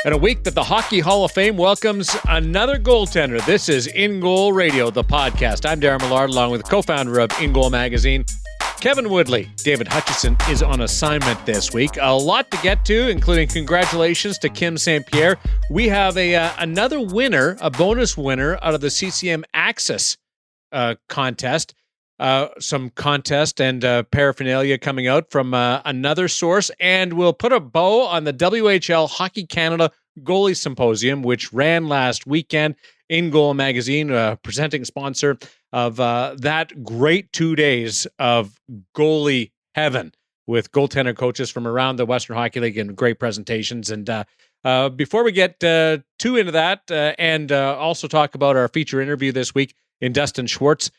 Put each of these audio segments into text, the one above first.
And a week that the Hockey Hall of Fame welcomes another goaltender. This is InGoal Radio, the podcast. I'm Darren Millard, along with the co-founder of InGoal magazine, Kevin Woodley. David Hutchison is on assignment this week. A lot to get to, including congratulations to Kim St. Pierre. We have another winner, a bonus winner out of the CCM Access contest. Some contest and paraphernalia coming out from another source, and we'll put a bow on the WHL Hockey Canada Goalie Symposium, which ran last weekend. InGoal magazine, presenting sponsor of that great 2 days of goalie heaven with goaltender coaches from around the Western Hockey League and great presentations. And before we get too into that and also talk about our feature interview this week in Dustin Schwartz,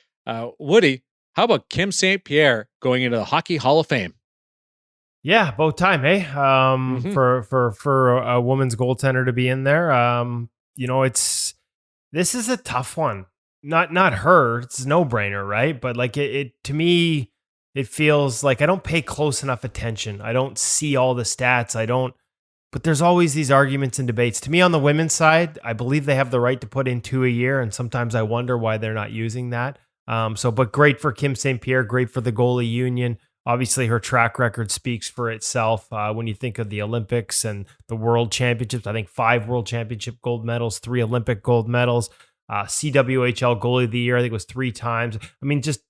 Woody, how about Kim St. Pierre going into the Hockey Hall of Fame? Yeah, about time, eh? For a woman's goaltender to be in there. This is a tough one. Not her. It's a no-brainer, right? But like it to me, it feels like I don't pay close enough attention. I don't see all the stats. But there's always these arguments and debates. To me, on the women's side, I believe they have the right to put in 2 a year, and sometimes I wonder why they're not using that. But great for Kim St. Pierre, great for the goalie union. Obviously, her track record speaks for itself. When you think of the Olympics and the World Championships, I think 5 World Championship gold medals, 3 Olympic gold medals, CWHL Goalie of the Year, I think it was 3 times. I mean, just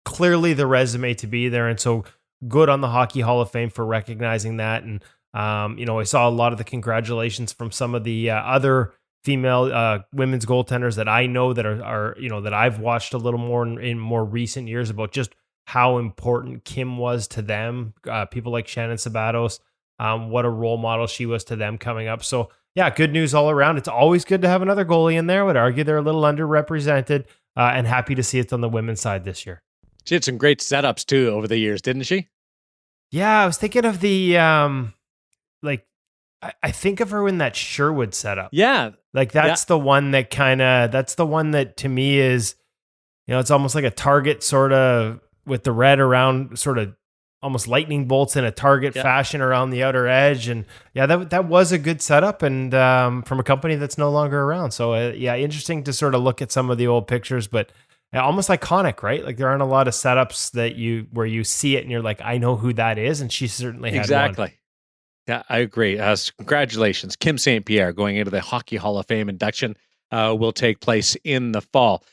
clearly the resume to be there. And so good on the Hockey Hall of Fame for recognizing that. And, I saw a lot of the congratulations from some of the other female women's goaltenders that I know that are that I've watched a little more in more recent years about just how important Kim was to them. People like Shannon Sabatos, what a role model she was to them coming up. So yeah, good news all around. It's always good to have another goalie in there. I would argue they're a little underrepresented, and happy to see it's on the women's side this year. She had some great setups too over the years, didn't she? Yeah, I was thinking of the I think of her in that Sherwood setup. Yeah. Like that's the one that that's the one that to me is, it's almost like a target sort of with the red around, sort of almost lightning bolts in a target fashion around the outer edge. And yeah, that was a good setup, and from a company that's no longer around. So interesting to sort of look at some of the old pictures, but almost iconic, right? Like there aren't a lot of setups where you see it and you're like, I know who that is. And she certainly had one. Yeah, I agree. Congratulations. Kim St. Pierre going into the Hockey Hall of Fame induction will take place in the fall.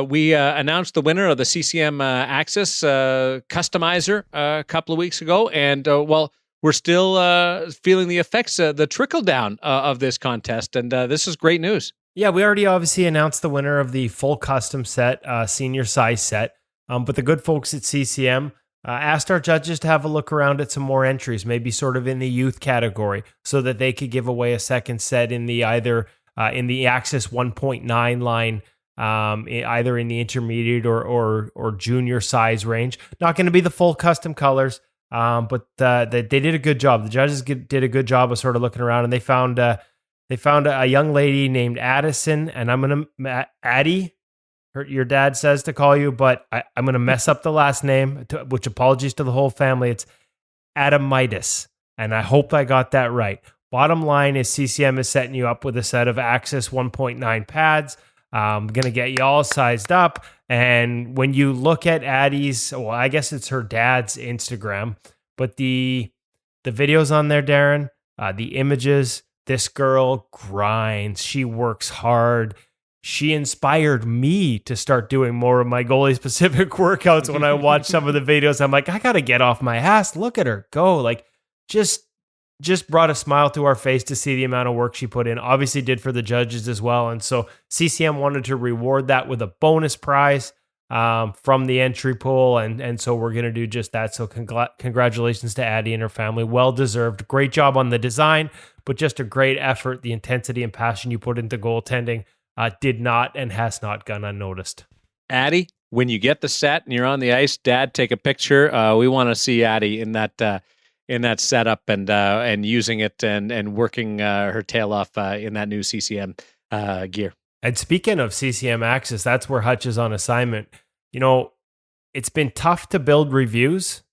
We announced the winner of the CCM Access Customizer a couple of weeks ago, and we're still feeling the effects, the trickle down of this contest, and this is great news. Yeah, we already obviously announced the winner of the full custom set, senior size set, but the good folks at CCM asked our judges to have a look around at some more entries, maybe sort of in the youth category, so that they could give away a second set in the in the Access 1.9 line, either in the intermediate or junior size range. Not going to be the full custom colors, but they did a good job. The judges did a good job of sort of looking around, and they found a young lady named Addison, and I'm gonna Addie. Your dad says to call you, but I'm going to mess up the last name, which apologies to the whole family. It's Adamitis, and I hope I got that right. Bottom line is CCM is setting you up with a set of Access 1.9 pads. I'm going to get you all sized up, and when you look at Addie's, well, I guess it's her dad's Instagram, but the videos on there, Darren, the images, this girl grinds. She works hard. She inspired me to start doing more of my goalie-specific workouts. When I watch some of the videos, I'm like, I got to get off my ass. Look at her go. Like, just brought a smile to our face to see the amount of work she put in. Obviously did for the judges as well. And so CCM wanted to reward that with a bonus prize from the entry pool. And so we're going to do just that. So congratulations to Addie and her family. Well-deserved. Great job on the design, but just a great effort. The intensity and passion you put into goaltending did not and has not gone unnoticed. Addie, when you get the set and you're on the ice, Dad, take a picture. We want to see Addie in that setup and using it and working her tail off in that new CCM gear. And speaking of CCM Access, that's where Hutch is on assignment. It's been tough to build reviews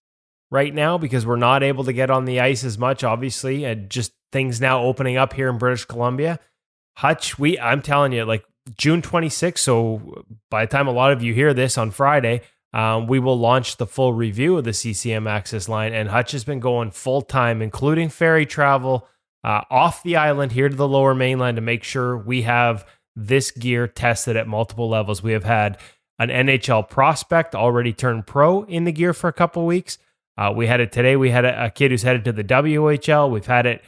right now because we're not able to get on the ice as much, obviously, and just things now opening up here in British Columbia. Hutch, I'm telling you, like June 26th, so by the time a lot of you hear this on Friday, we will launch the full review of the CCM Access line, and Hutch has been going full-time, including ferry travel off the island here to the Lower Mainland to make sure we have this gear tested at multiple levels. We have had an NHL prospect already turned pro in the gear for a couple weeks. We had it today. We had a kid who's headed to the WHL. We've had it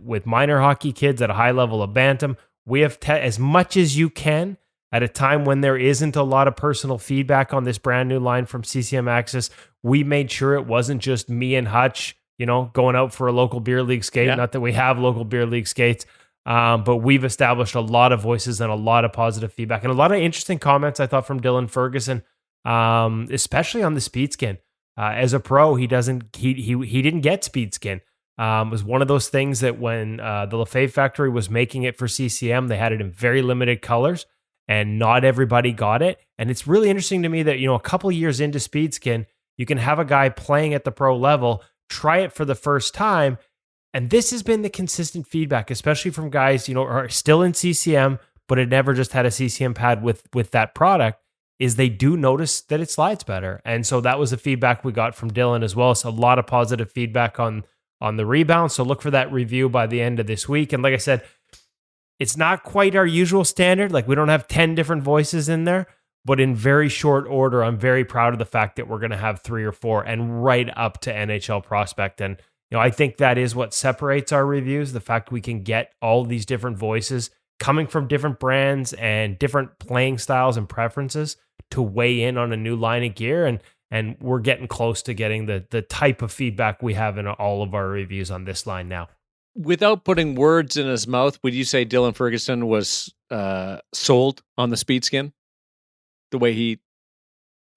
with minor hockey kids at a high level of bantam. We have as much as you can at a time when there isn't a lot of personal feedback on this brand new line from CCM Access. We made sure it wasn't just me and Hutch, going out for a local beer league skate. Yeah. Not that we have local beer league skates, but we've established a lot of voices and a lot of positive feedback and a lot of interesting comments, I thought, from Dylan Ferguson, especially on the speed skin. As a pro, he didn't get speed skin. It was one of those things that when the Lefebvre factory was making it for CCM, they had it in very limited colors, and not everybody got it. And it's really interesting to me that, a couple years into speed skin, you can have a guy playing at the pro level, try it for the first time. And this has been the consistent feedback, especially from guys, who are still in CCM, but had never just had a CCM pad with that product, is they do notice that it slides better. And so that was the feedback we got from Dylan as well. So a lot of positive feedback on the rebound. So look for that review by the end of this week. And like I said, it's not quite our usual standard. Like we don't have 10 different voices in there, but in very short order, I'm very proud of the fact that we're going to have 3 or 4 and right up to NHL prospect. And, I think that is what separates our reviews. The fact we can get all these different voices coming from different brands and different playing styles and preferences to weigh in on a new line of gear. And we're getting close to getting the type of feedback we have in all of our reviews on this line now. Without putting words in his mouth, would you say Dylan Ferguson was sold on the speed skin the way he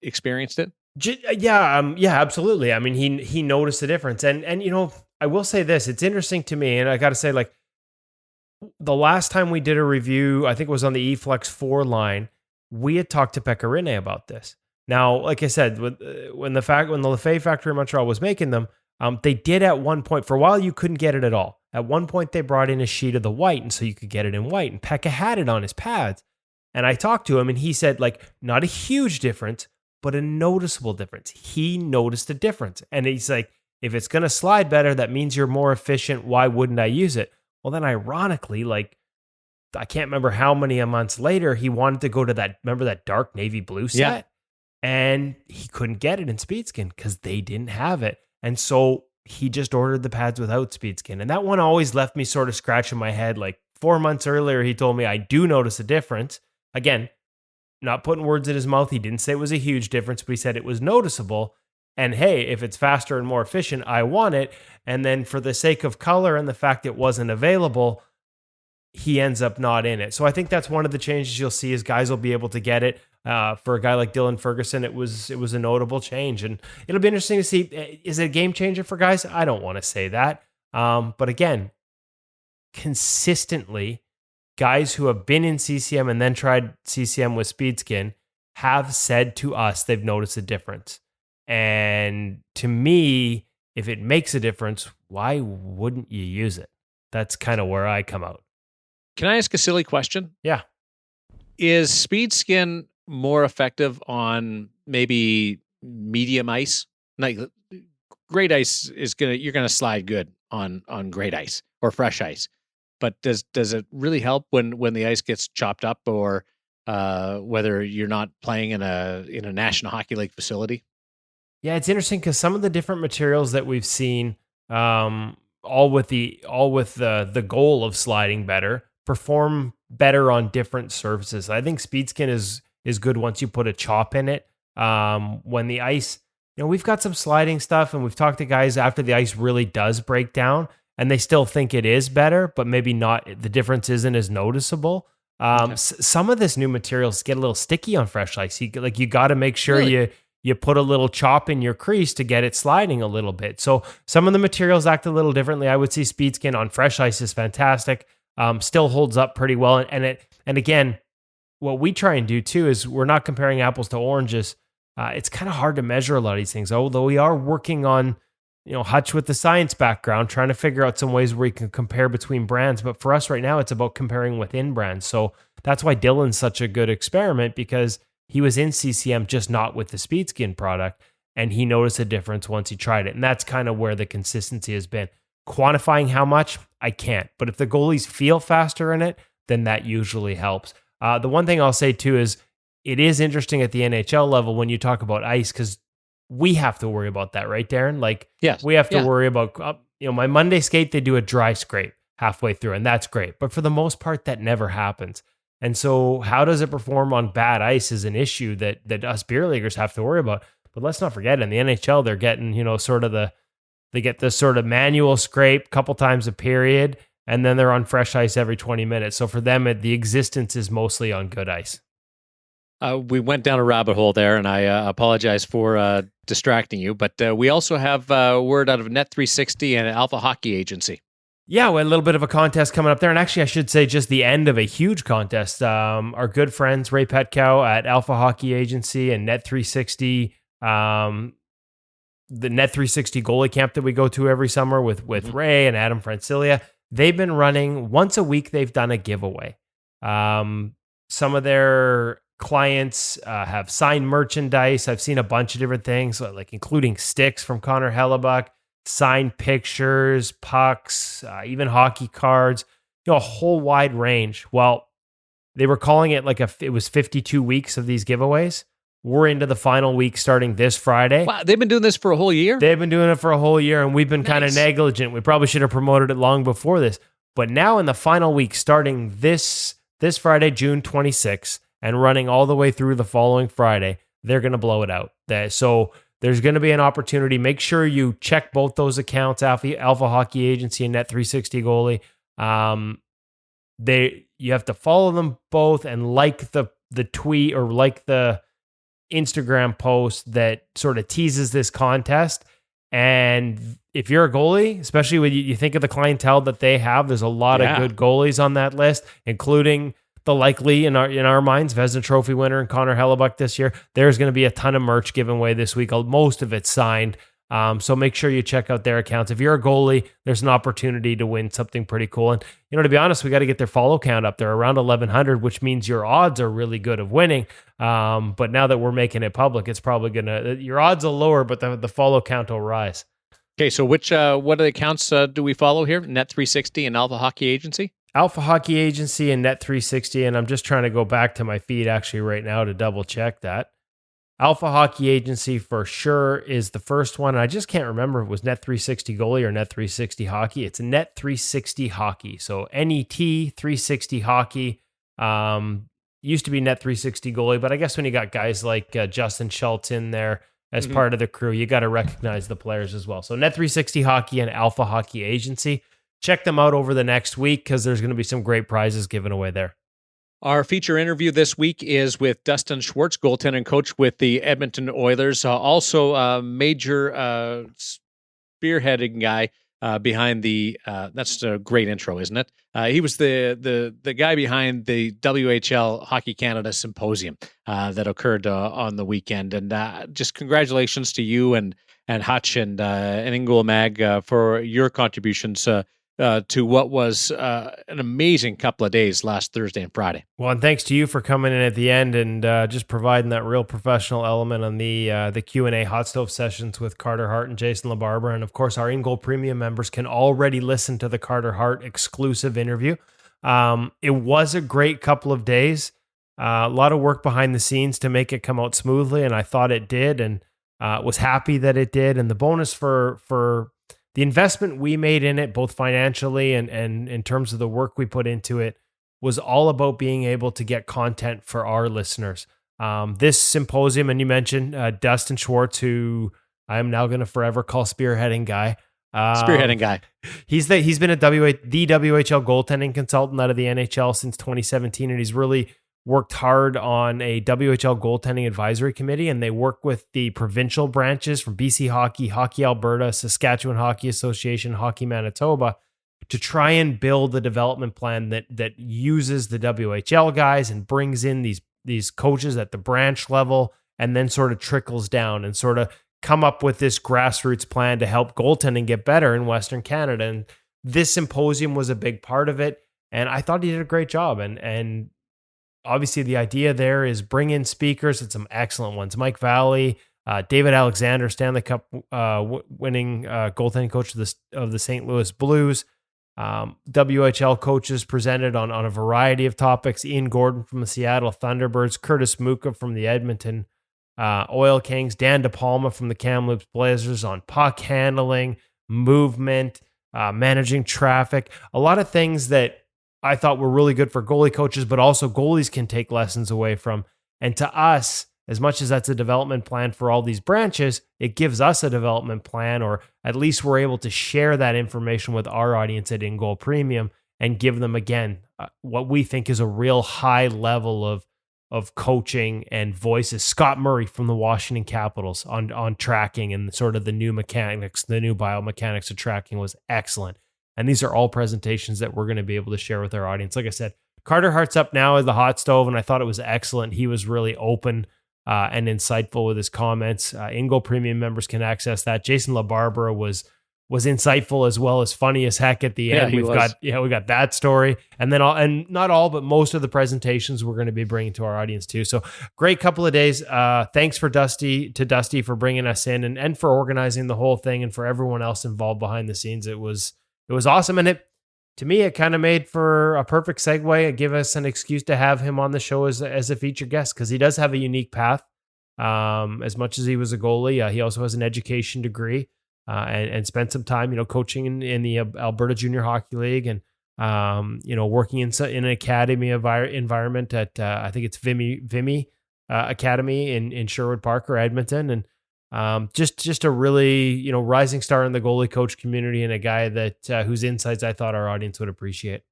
experienced it? Yeah, absolutely. I mean, he noticed the difference. And I will say this, it's interesting to me, and I got to say, like, the last time we did a review, I think it was on the eFlex 4 line, we had talked to Pekka Rinne about this. Now, like I said, when the Lefebvre factory in Montreal was making them, they did at one point, for a while you couldn't get it at all. At one point they brought in a sheet of the white, and so you could get it in white, and Pekka had it on his pads. And I talked to him, and he said, like, not a huge difference, but a noticeable difference. He noticed a difference. And he's like, if it's going to slide better, that means you're more efficient. Why wouldn't I use it? Well, then ironically, like, I can't remember how many months later, he wanted to go to that dark navy blue set? Yeah. And he couldn't get it in Speedskin because they didn't have it. And so he just ordered the pads without Speedskin. And that one always left me sort of scratching my head. Like 4 months earlier, he told me, I do notice a difference. Again, not putting words in his mouth. He didn't say it was a huge difference, but he said it was noticeable. And hey, if it's faster and more efficient, I want it. And then for the sake of color and the fact it wasn't available, he ends up not in it. So I think that's one of the changes you'll see is guys will be able to get it. For a guy like Dylan Ferguson, it was a notable change. And it'll be interesting to see, is it a game changer for guys? I don't want to say that. But again, consistently, guys who have been in CCM and then tried CCM with Speedskin have said to us they've noticed a difference. And to me, if it makes a difference, why wouldn't you use it? That's kind of where I come out. Can I ask a silly question? Yeah. Is Speedskin more effective on maybe medium ice? Like great ice you're gonna slide good on great ice or fresh ice. But does it really help when the ice gets chopped up or whether you're not playing in a National Hockey League facility? Yeah, it's interesting because some of the different materials that we've seen, all with the goal of sliding better, perform better on different surfaces. I think Speedskin is good once you put a chop in it. When the ice, we've got some sliding stuff, and we've talked to guys after the ice really does break down, and they still think it is better, but maybe not. The difference isn't as noticeable. Okay. Some of this new materials get a little sticky on fresh ice. You got to make sure you put a little chop in your crease to get it sliding a little bit. So some of the materials act a little differently. I would see Speedskin on fresh ice is fantastic. Still holds up pretty well. And again, what we try and do too is we're not comparing apples to oranges. It's kind of hard to measure a lot of these things, although we are working on Hutch with the science background, trying to figure out some ways where you can compare between brands. But for us right now, it's about comparing within brands. So that's why Dylan's such a good experiment, because he was in CCM, just not with the Speedskin product. And he noticed a difference once he tried it. And that's kind of where the consistency has been. Quantifying how much, I can't. But if the goalies feel faster in it, then that usually helps. The one thing I'll say too is it is interesting at the NHL level when you talk about ice, because we have to worry about that, right, Darren? Like, yes. We have to worry about, my Monday skate, they do a dry scrape halfway through, and that's great. But for the most part, that never happens. And so how does it perform on bad ice is an issue that us beer leaguers have to worry about. But let's not forget, in the NHL, they're getting, they get this sort of manual scrape a couple times a period, and then they're on fresh ice every 20 minutes. So for them, the existence is mostly on good ice. We went down a rabbit hole there, and I apologize for distracting you. But we also have word out of Net360 and Alpha Hockey Agency. Yeah, we had a little bit of a contest coming up there. And actually, I should say just the end of a huge contest. Our good friends, Ray Petkow at Alpha Hockey Agency and Net360, the Net360 goalie camp that we go to every summer with Ray and Adam Francilia, they've been running once a week. They've done a giveaway. Some of their clients have signed merchandise. I've seen a bunch of different things, like including sticks from Connor Hellebuck, signed pictures, pucks, even hockey cards, a whole wide range. Well, they were calling it it was 52 weeks of these giveaways. We're into the final week starting this Friday. Wow, they've been doing this for a whole year? They've been doing it for a whole year, and we've been kind of negligent. We probably should have promoted it long before this. But now in the final week, starting this Friday, June 26th, and running all the way through the following Friday, they're going to blow it out. So there's going to be an opportunity. Make sure you check both those accounts, Alpha Hockey Agency and Net360 Goalie. You have to follow them both and like the tweet or like the Instagram post that sort of teases this contest. And if you're a goalie, especially when you think of the clientele that they have, there's a lot of good goalies on that list, including the likely, in our minds, Vezina Trophy winner and Connor Hellebuck this year. There's going to be a ton of merch given away this week. Most of it's signed. So make sure you check out their accounts. If you're a goalie, there's an opportunity to win something pretty cool. And, to be honest, we got to get their follow count up there around 1,100, which means your odds are really good of winning. But now that we're making it public, it's probably your odds will lower, but the follow count will rise. Okay, so what are the accounts do we follow here? Net360 and Alpha Hockey Agency? Alpha Hockey Agency and Net360, and I'm just trying to go back to my feed actually right now to double check that. Alpha Hockey Agency for sure is the first one. I just can't remember if it was Net360 Goalie or Net360 Hockey. It's Net360 Hockey. So NET360 Hockey. Used to be Net360 Goalie, but I guess when you got guys like Justin Schwartz in there as part of the crew, you got to recognize the players as well. So Net360 Hockey and Alpha Hockey Agency. Check them out over the next week because there's going to be some great prizes given away there. Our feature interview this week is with Dustin Schwartz, goaltending coach with the Edmonton Oilers, also a major spearheading guy behind the. That's a great intro, isn't it? He was the guy behind the WHL Hockey Canada symposium that occurred on the weekend, and just congratulations to you and Hutch and InGoal Mag for your contributions to what was an amazing couple of days last Thursday and Friday. Well, and thanks to you for coming in at the end and just providing that real professional element on the Q&A hot stove sessions with Carter Hart and Jason LaBarbera. And of course, our InGoal Premium members can already listen to the Carter Hart exclusive interview. It was a great couple of days. A lot of work behind the scenes to make it come out smoothly, and I thought it did, and was happy that it did. And the bonus for the investment we made in it, both financially and in terms of the work we put into it, was all about being able to get content for our listeners. This symposium, and you mentioned Dustin Schwartz, who I am now going to forever call spearheading guy. Spearheading guy. He's been the WHL goaltending consultant out of the NHL since 2017, and he's really worked hard on a WHL goaltending advisory committee, and they work with the provincial branches from BC Hockey, Hockey Alberta, Saskatchewan Hockey Association, Hockey Manitoba, to try and build a development plan that uses the WHL guys and brings in these coaches at the branch level, and then sort of trickles down and sort of come up with this grassroots plan to help goaltending get better in Western Canada. And this symposium was a big part of it. And I thought he did a great job. And obviously the idea there is bring in speakers. It's some excellent ones. Mike Valley, David Alexander, Stanley Cup winning goaltending coach of the St. Louis Blues. WHL coaches presented on a variety of topics. Ian Gordon from the Seattle Thunderbirds, Curtis Muka from the Edmonton Oil Kings, Dan DePalma from the Kamloops Blazers on puck handling, movement, managing traffic, a lot of things that I thought were really good for goalie coaches, but also goalies can take lessons away from. And to us, as much as that's a development plan for all these branches, it gives us a development plan, or at least we're able to share that information with our audience at InGoal Premium and give them, again, what we think is a real high level of coaching and voices. Scott Murray from the Washington Capitals on tracking and sort of the new mechanics, the new biomechanics of tracking was excellent. And these are all presentations that we're going to be able to share with our audience. Like I said, Carter Hart's up now as the hot stove, and I thought it was excellent. He was really open and insightful with his comments. InGoal Premium members can access that. Jason LaBarbera was insightful as well as funny as heck at the end. We got that story, and then not all, but most of the presentations we're going to be bringing to our audience too. So great couple of days. Thanks to Dusty for bringing us in and for organizing the whole thing, and for everyone else involved behind the scenes. It was awesome, and to me, it kind of made for a perfect segue and give us an excuse to have him on the show as a featured guest, because he does have a unique path. As much as he was a goalie, he also has an education degree and spent some time, coaching in the Alberta Junior Hockey League, and working in an academy environment at I think it's Vimy Academy in Sherwood Park or Edmonton, and just a really, rising star in the goalie coach community, and a guy that whose insights I thought our audience would appreciate.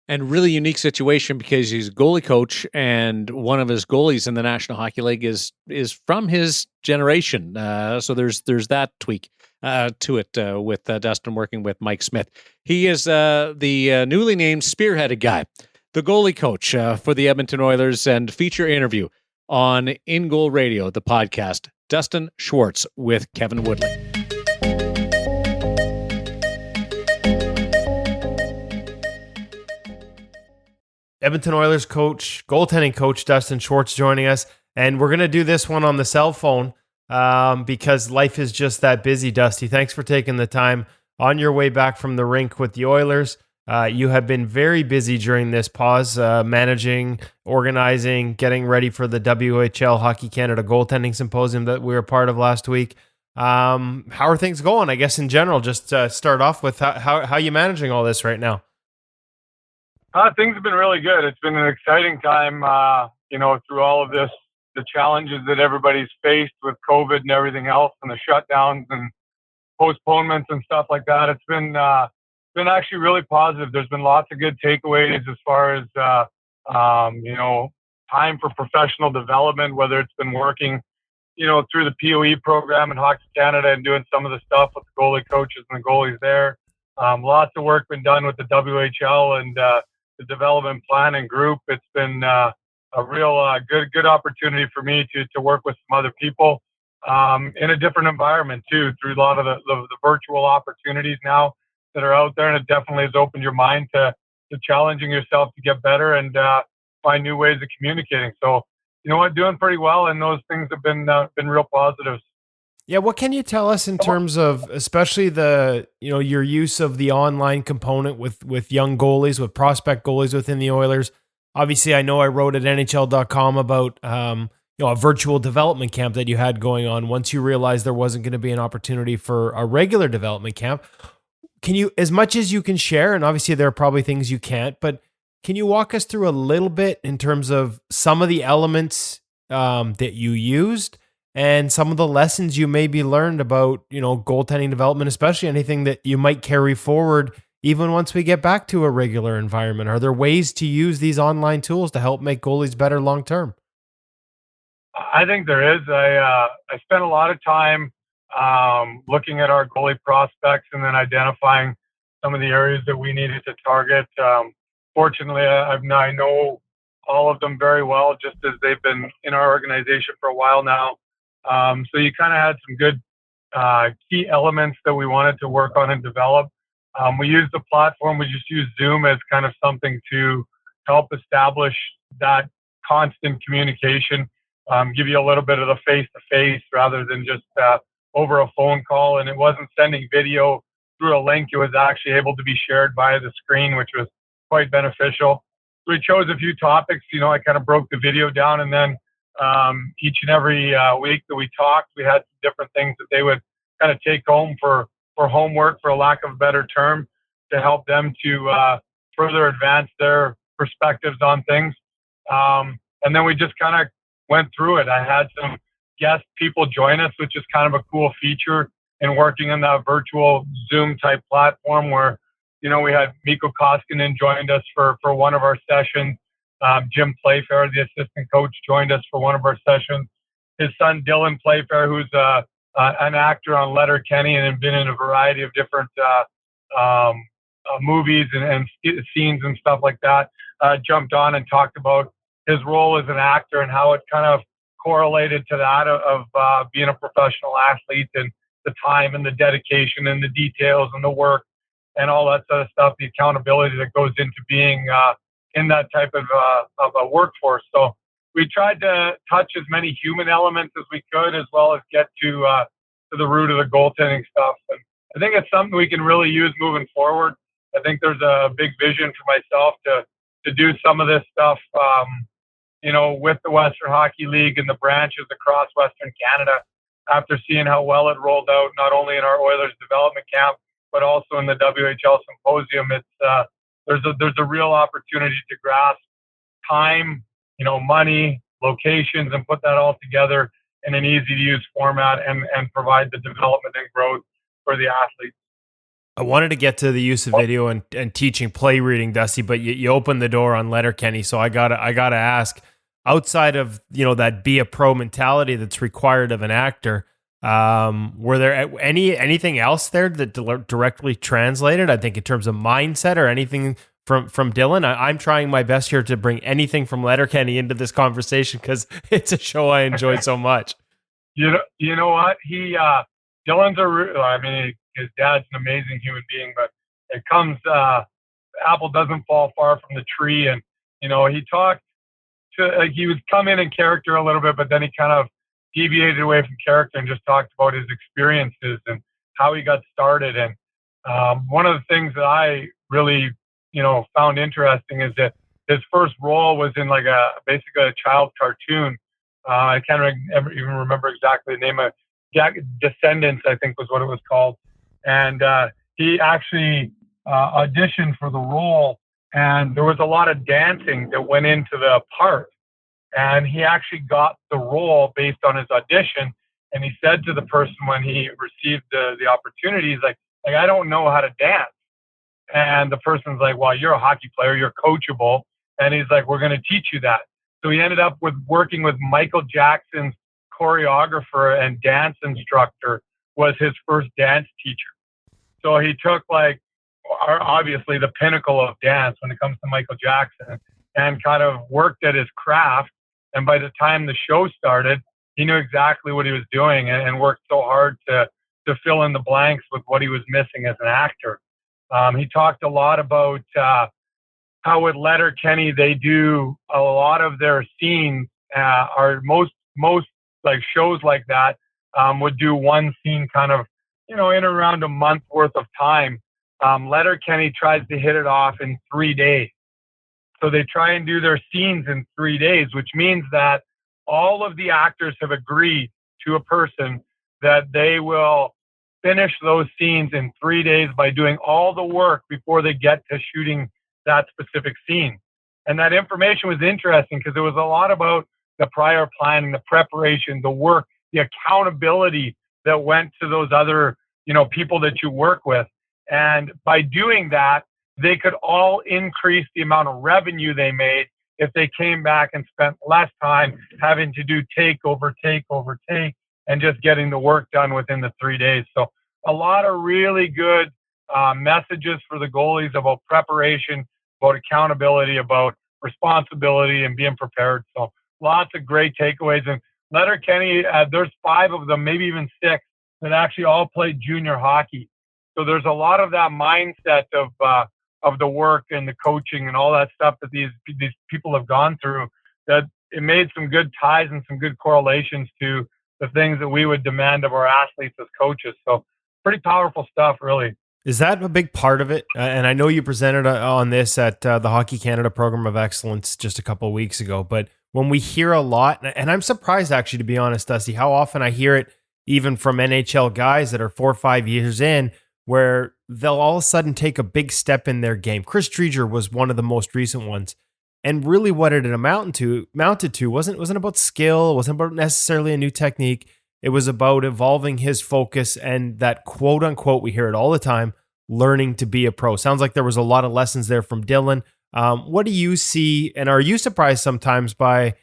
And really unique situation, because he's a goalie coach, and one of his goalies in the National Hockey League is from his generation. So there's that tweak to it with Dustin working with Mike Smith. He is the newly named spearheaded guy, the goalie coach for the Edmonton Oilers, and feature interview on InGoal Radio, the podcast. Dustin Schwartz with Kevin Woodley. Edmonton Oilers goaltending coach Dustin Schwartz joining us, and we're going to do this one on the cell phone because life is just that busy. Dusty, thanks for taking the time on your way back from the rink with the Oilers. You have been very busy during this pause, managing, organizing, getting ready for the WHL Hockey Canada Goaltending Symposium that we were part of last week. How are things going, I guess, in general? Just start off with how are you managing all this right now? Things have been really good. It's been an exciting time, through all of this, the challenges that everybody's faced with COVID and everything else, and the shutdowns and postponements and stuff like that. It's been actually really positive. There's been lots of good takeaways as far as, time for professional development, whether it's been working, through the POE program in Hockey Canada and doing some of the stuff with the goalie coaches and the goalies there. Lots of work been done with the WHL and the development planning group. It's been a real good opportunity for me to work with some other people in a different environment too, through a lot of the virtual opportunities now that are out there. And it definitely has opened your mind to challenging yourself to get better and find new ways of communicating. So, doing pretty well, and those things have been real positives. Yeah, what can you tell us in terms of, especially your use of the online component with young goalies, with prospect goalies within the Oilers? Obviously, I know I wrote at NHL.com about a virtual development camp that you had going on once you realized there wasn't going to be an opportunity for a regular development camp. Can you, as much as you can share, and obviously there are probably things you can't, but can you walk us through a little bit in terms of some of the elements that you used and some of the lessons you maybe learned about, goaltending development, especially anything that you might carry forward even once we get back to a regular environment? Are there ways to use these online tools to help make goalies better long term? I think there is. I spent a lot of time looking at our goalie prospects and then identifying some of the areas that we needed to target. Fortunately, I know all of them very well, just as they've been in our organization for a while now. So you kind of had some good key elements that we wanted to work on and develop. We used the platform. We just used Zoom as kind of something to help establish that constant communication, give you a little bit of the face-to-face rather than just over a phone call. And it wasn't sending video through a link. It was actually able to be shared via the screen, which was quite beneficial. We chose a few topics. I kind of broke the video down, and then each and every week that we talked, we had some different things that they would kind of take home for homework, for a lack of a better term, to help them to further advance their perspectives on things. And then we just kind of went through it. I had some guest people join us, which is kind of a cool feature in working in that virtual Zoom type platform where, we had Mikko Koskinen joined us for one of our sessions. Jim Playfair, the assistant coach, joined us for one of our sessions. His son, Dylan Playfair, who's an actor on Letterkenny and had been in a variety of different movies and scenes and stuff like that, jumped on and talked about his role as an actor and how it kind of correlated to that of being a professional athlete and the time and the dedication and the details and the work and all that sort of stuff, the accountability that goes into being in that type of a workforce. So we tried to touch as many human elements as we could, as well as get to the root of the goaltending stuff. And I think it's something we can really use moving forward. I think there's a big vision for myself to do some of this stuff, with the Western Hockey League and the branches across Western Canada, after seeing how well it rolled out, not only in our Oilers development camp, but also in the WHL symposium. It's there's a real opportunity to grasp time, money, locations, and put that all together in an easy to use format and provide the development and growth for the athletes. I wanted to get to the use of video and teaching play reading, Dusty, but you opened the door on Letterkenny, so I gotta ask. Outside of that be a pro mentality that's required of an actor, were there anything else there that directly translated? I think in terms of mindset or anything from Dylan. I'm trying my best here to bring anything from Letterkenny into this conversation because it's a show I enjoyed so much. You know what? Dylan's his dad's an amazing human being, but it comes, apple doesn't fall far from the tree. And, he talked to, he would come in character a little bit, but then he kind of deviated away from character and just talked about his experiences and how he got started. And one of the things that I really, found interesting is that his first role was in basically a child cartoon. I can't even remember exactly the name of Descendants, I think was what it was called. And he actually auditioned for the role, and there was a lot of dancing that went into the part. And he actually got the role based on his audition. And he said to the person when he received the opportunity, he's like, I don't know how to dance. And the person's like, well, you're a hockey player, you're coachable. And he's like, we're going to teach you that. So he ended up working with Michael Jackson's choreographer and dance instructor was his first dance teacher. So he took obviously the pinnacle of dance when it comes to Michael Jackson and kind of worked at his craft. And by the time the show started, he knew exactly what he was doing and worked so hard to fill in the blanks with what he was missing as an actor. He talked a lot about how at Letterkenny they do a lot of their scenes are most shows like that would do one scene kind of in around a month worth of time. Letterkenny tries to hit it off in 3 days. So they try and do their scenes in 3 days, which means that all of the actors have agreed to a person that they will finish those scenes in 3 days by doing all the work before they get to shooting that specific scene. And that information was interesting because it was a lot about the prior planning, the preparation, the work, the accountability that went to those other, people that you work with. And by doing that, they could all increase the amount of revenue they made if they came back and spent less time having to do take over take and just getting the work done within the 3 days. So a lot of really good messages for the goalies about preparation, about accountability, about responsibility and being prepared. So lots of great takeaways. And Letterkenny, there's 5 of them, maybe even 6, that actually all played junior hockey. So there's a lot of that mindset of the work and the coaching and all that stuff that these people have gone through, that it made some good ties and some good correlations to the things that we would demand of our athletes as coaches. So pretty powerful stuff, really. Is that a big part of it? And I know you presented on this at the Hockey Canada Program of Excellence just a couple of weeks ago, but when we hear a lot, and I'm surprised actually, to be honest, Dusty, how often I hear it even from NHL guys that are 4 or 5 years in, where they'll all of a sudden take a big step in their game. Chris Treger was one of the most recent ones. And really what it amounted to wasn't about skill, it wasn't about necessarily a new technique. It was about evolving his focus and that quote unquote, we hear it all the time, learning to be a pro. Sounds like there was a lot of lessons there from Dylan. What do you see, and are you surprised sometimes by,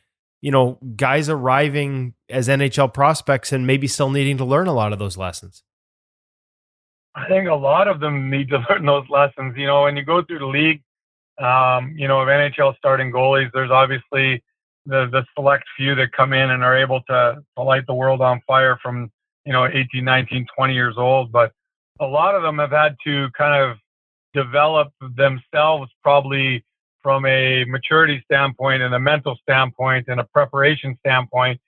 guys arriving as NHL prospects and maybe still needing to learn a lot of those lessons? I think a lot of them need to learn those lessons. When you go through the league, of NHL starting goalies, there's obviously the select few that come in and are able to light the world on fire from, 18, 19, 20 years old. But a lot of them have had to kind of develop themselves, probably from a maturity standpoint and a mental standpoint and a preparation standpoint,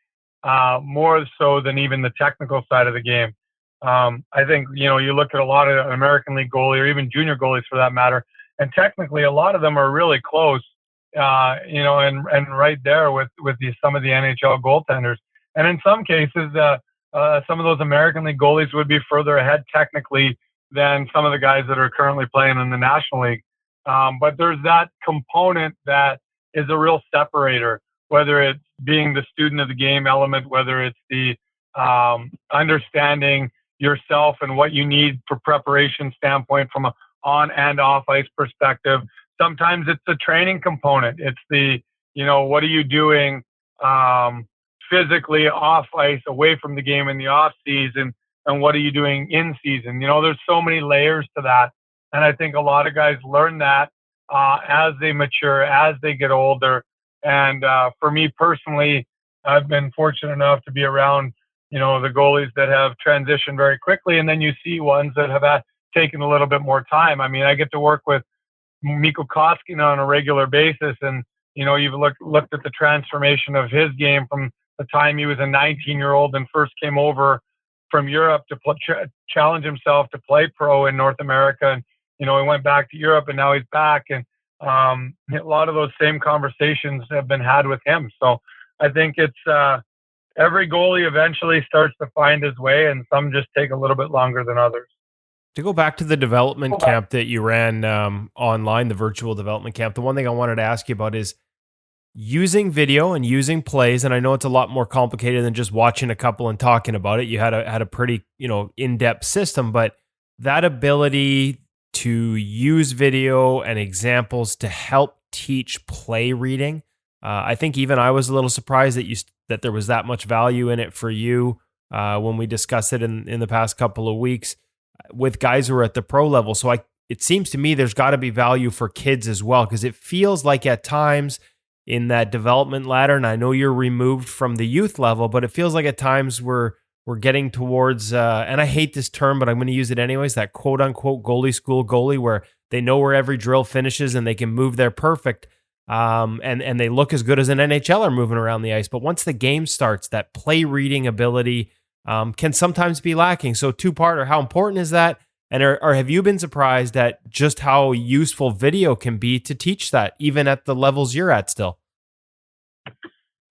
more so than even the technical side of the game. I think, you look at a lot of American League goalie or even junior goalies for that matter, and technically a lot of them are really close, and right there with some of the NHL goaltenders. And in some cases, some of those American League goalies would be further ahead technically than some of the guys that are currently playing in the National League. But there's that component that is a real separator, whether it's being the student of the game element, whether it's the understanding yourself and what you need for preparation standpoint from a on and off ice perspective. Sometimes it's the training component. It's the, what are you doing physically off ice, away from the game in the off season, and what are you doing in season? There's so many layers to that. And I think a lot of guys learn that as they mature, as they get older. And for me personally, I've been fortunate enough to be around, the goalies that have transitioned very quickly. And then you see ones that have taken a little bit more time. I mean, I get to work with Mikko Koskinen on a regular basis. And, you've looked at the transformation of his game from the time he was a 19-year-old and first came over from Europe to challenge himself to play pro in North America. And, he went back to Europe and now he's back. And a lot of those same conversations have been had with him. So I think it's every goalie eventually starts to find his way, and some just take a little bit longer than others. To go back to the development camp that you ran online, the virtual development camp, the one thing I wanted to ask you about is using video and using plays. And I know it's a lot more complicated than just watching a couple and talking about it. You had a pretty, in-depth system, but that ability to use video and examples to help teach play reading. I think even I was a little surprised that there was that much value in it for you when we discussed it in the past couple of weeks with guys who are at the pro level. So it seems to me there's got to be value for kids as well, because it feels like at times in that development ladder, and I know you're removed from the youth level, but it feels like at times we're getting towards, and I hate this term, but I'm going to use it anyways, that quote unquote goalie school goalie where they know where every drill finishes and they can move there perfect. And they look as good as an NHLer moving around the ice. But once the game starts, that play reading ability can sometimes be lacking. So two-parter, how important is that? And or have you been surprised at just how useful video can be to teach that, even at the levels you're at still?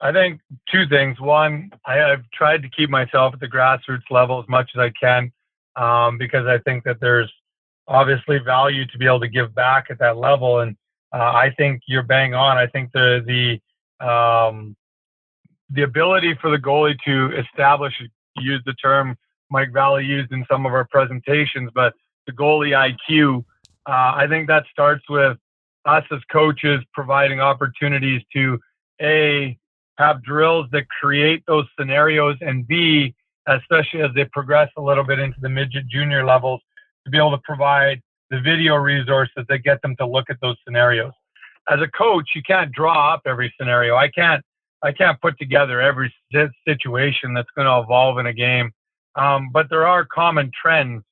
I think two things. One, I've tried to keep myself at the grassroots level as much as I can, because I think that there's obviously value to be able to give back at that level. And I think you're bang on. I think the ability for the goalie to establish, use the term Mike Valley used in some of our presentations, but the goalie IQ, I think that starts with us as coaches providing opportunities to A, have drills that create those scenarios, and B, especially as they progress a little bit into the midget junior levels, to be able to provide the video resources that get them to look at those scenarios. As a coach, you can't draw up every scenario. I can't I can't put together every situation that's going to evolve in a game. But there are common trends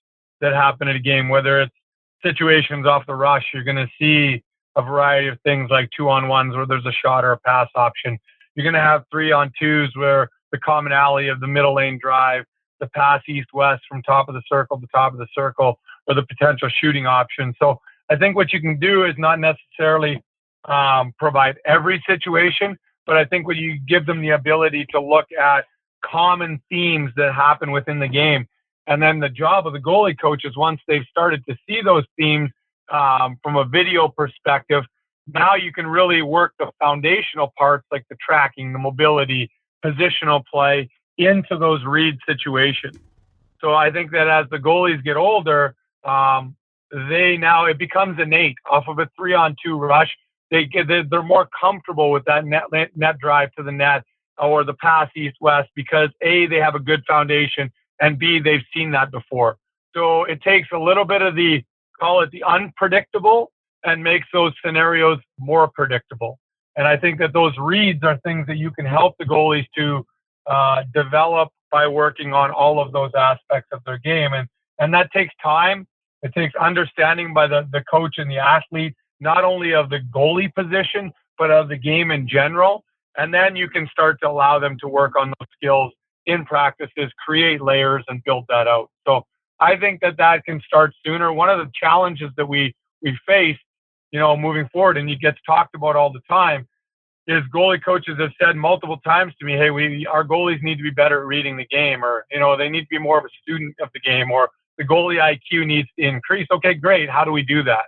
that happen in a game, whether it's situations off the rush. You're going to see a variety of things like 2-on-1s where there's a shot or a pass option. You're going to have 3-on-2s where the commonality of the middle lane drive, the pass east-west from top of the circle to top of the circle, or the potential shooting option. So I think what you can do is not necessarily provide every situation, but I think when you give them the ability to look at common themes that happen within the game. And then the job of the goalie coach is, once they've started to see those themes from a video perspective, now you can really work the foundational parts like the tracking, the mobility, positional play into those read situations. So I think that as the goalies get older, it becomes innate off of a 3-on-2 rush. They're more comfortable with that net drive to the net or the pass east-west because A, they have a good foundation, and B, they've seen that before. So it takes a little bit of the unpredictable and makes those scenarios more predictable. And I think that those reads are things that you can help the goalies to develop by working on all of those aspects of their game. And that takes time. It takes understanding by the coach and the athlete, not only of the goalie position, but of the game in general. And then you can start to allow them to work on those skills in practices, create layers, and build that out. So I think that can start sooner. One of the challenges that we face, moving forward, and it gets talked about all the time, is goalie coaches have said multiple times to me, hey, our goalies need to be better at reading the game, or, they need to be more of a student of the game, or the goalie IQ needs to increase. Okay, great. How do we do that?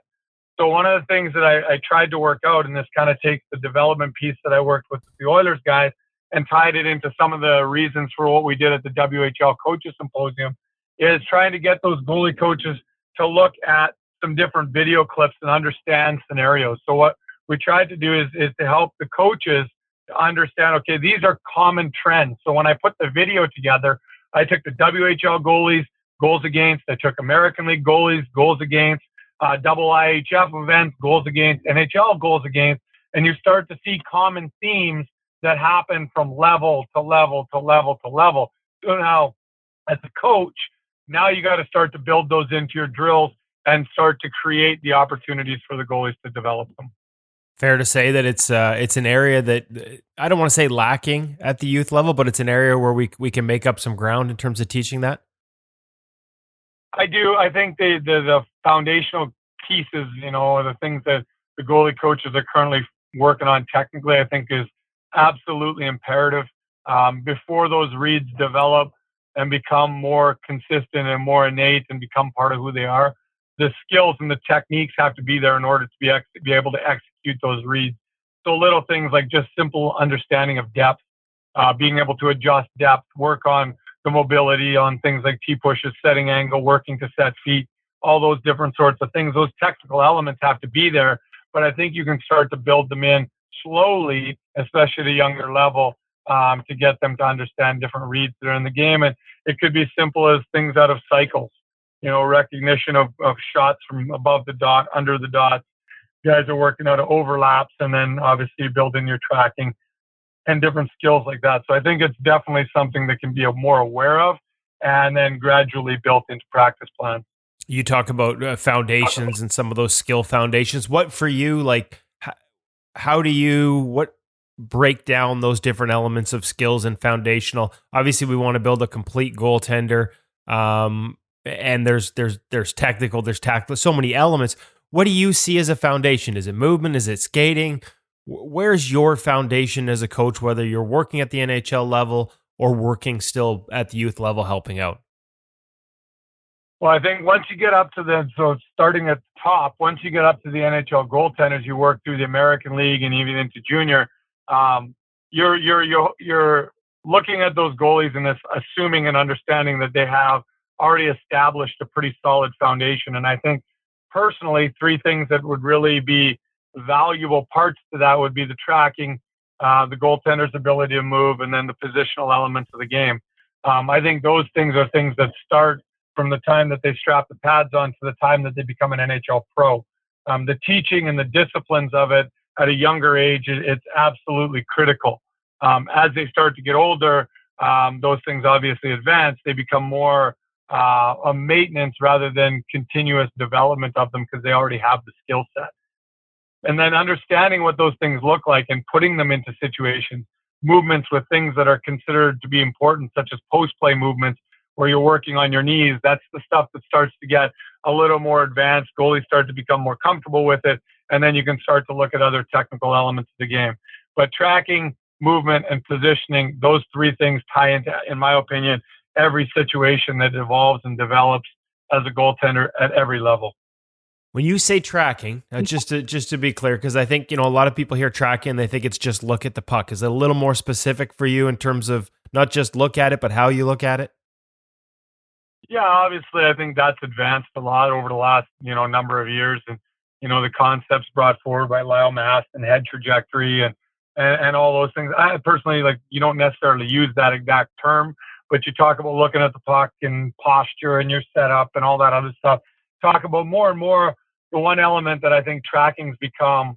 So one of the things that I tried to work out, and this kind of takes the development piece that I worked with the Oilers guys and tied it into some of the reasons for what we did at the WHL Coaches Symposium, is trying to get those goalie coaches to look at some different video clips and understand scenarios. So what we tried to do is to help the coaches to understand, okay, these are common trends. So when I put the video together, I took the WHL goalies, goals against, I took American League goalies, goals against, double IHF events, goals against, NHL goals against, and you start to see common themes that happen from level to level to level to level. So now, as a coach, now you got to start to build those into your drills and start to create the opportunities for the goalies to develop them. Fair to say that it's an area that I don't want to say lacking at the youth level, but it's an area where we can make up some ground in terms of teaching that? I do. I think the foundational pieces, the things that the goalie coaches are currently working on technically, I think is absolutely imperative. Before those reads develop and become more consistent and more innate and become part of who they are, the skills and the techniques have to be there in order to be able to execute those reads. So little things like just simple understanding of depth, being able to adjust depth, work on the mobility on things like T-pushes, setting angle, working to set feet, all those different sorts of things. Those technical elements have to be there, but I think you can start to build them in slowly, especially at a younger level, to get them to understand different reads that are in the game. And it could be simple as things out of cycles, recognition of shots from above the dot, under the dots. Guys are working out of overlaps, and then obviously build in your tracking and different skills like that. So I think it's definitely something that can be more aware of and then gradually built into practice plans. You talk about foundations and some of those skill foundations. What for you, what break down those different elements of skills and foundational? Obviously, we want to build a complete goaltender, and there's technical, there's tactical, so many elements. What do you see as a foundation? Is it movement? Is it skating? Where's your foundation as a coach, whether you're working at the NHL level or working still at the youth level helping out? Well, I think once you get up to starting at the top, once you get up to the NHL goaltenders, you work through the American League and even into junior, you're looking at those goalies and assuming and understanding that they have already established a pretty solid foundation. And I think personally, three things that would really be valuable parts to that would be the tracking, the goaltender's ability to move, and then the positional elements of the game. I think those things are things that start from the time that they strap the pads on to the time that they become an NHL pro. The teaching and the disciplines of it at a younger age, it's absolutely critical. As they start to get older, those things obviously advance. They become more a maintenance rather than continuous development of them because they already have the skill set. And then understanding what those things look like and putting them into situations, movements with things that are considered to be important, such as post-play movements where you're working on your knees. That's the stuff that starts to get a little more advanced. Goalies start to become more comfortable with it, and then you can start to look at other technical elements of the game. But tracking, movement, and positioning, those three things tie into, in my opinion, every situation that evolves and develops as a goaltender at every level. When you say tracking, just to be clear, because I think, a lot of people hear tracking and they think it's just look at the puck. Is it a little more specific for you in terms of not just look at it, but how you look at it? Yeah, obviously, I think that's advanced a lot over the last, number of years. And, the concepts brought forward by Lyle Mast and head trajectory and all those things. I personally, you don't necessarily use that exact term, but you talk about looking at the puck and posture and your setup and all that other stuff. Talk about more and more. The one element that I think tracking's become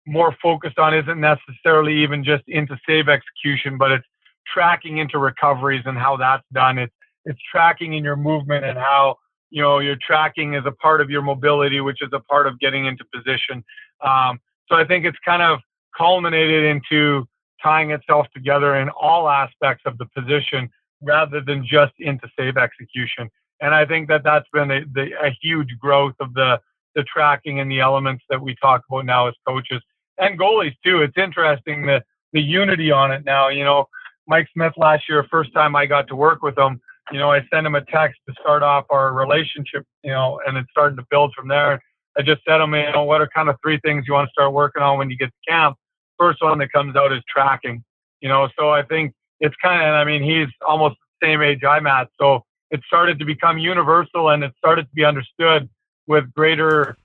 more focused on isn't necessarily even just into save execution, but it's tracking into recoveries and how that's done. It's tracking in your movement and how, your tracking is a part of your mobility, which is a part of getting into position. So I think it's kind of culminated into tying itself together in all aspects of the position rather than just into save execution. And I think that that's been a huge growth of the tracking and the elements that we talk about now as coaches and goalies too. It's interesting the unity on it now. Mike Smith last year, first time I got to work with him, I sent him a text to start off our relationship, and it started to build from there. I just said to him, what are kind of three things you want to start working on when you get to camp? First one that comes out is tracking, so I think it's he's almost the same age I'm at. So it started to become universal and it started to be understood with greater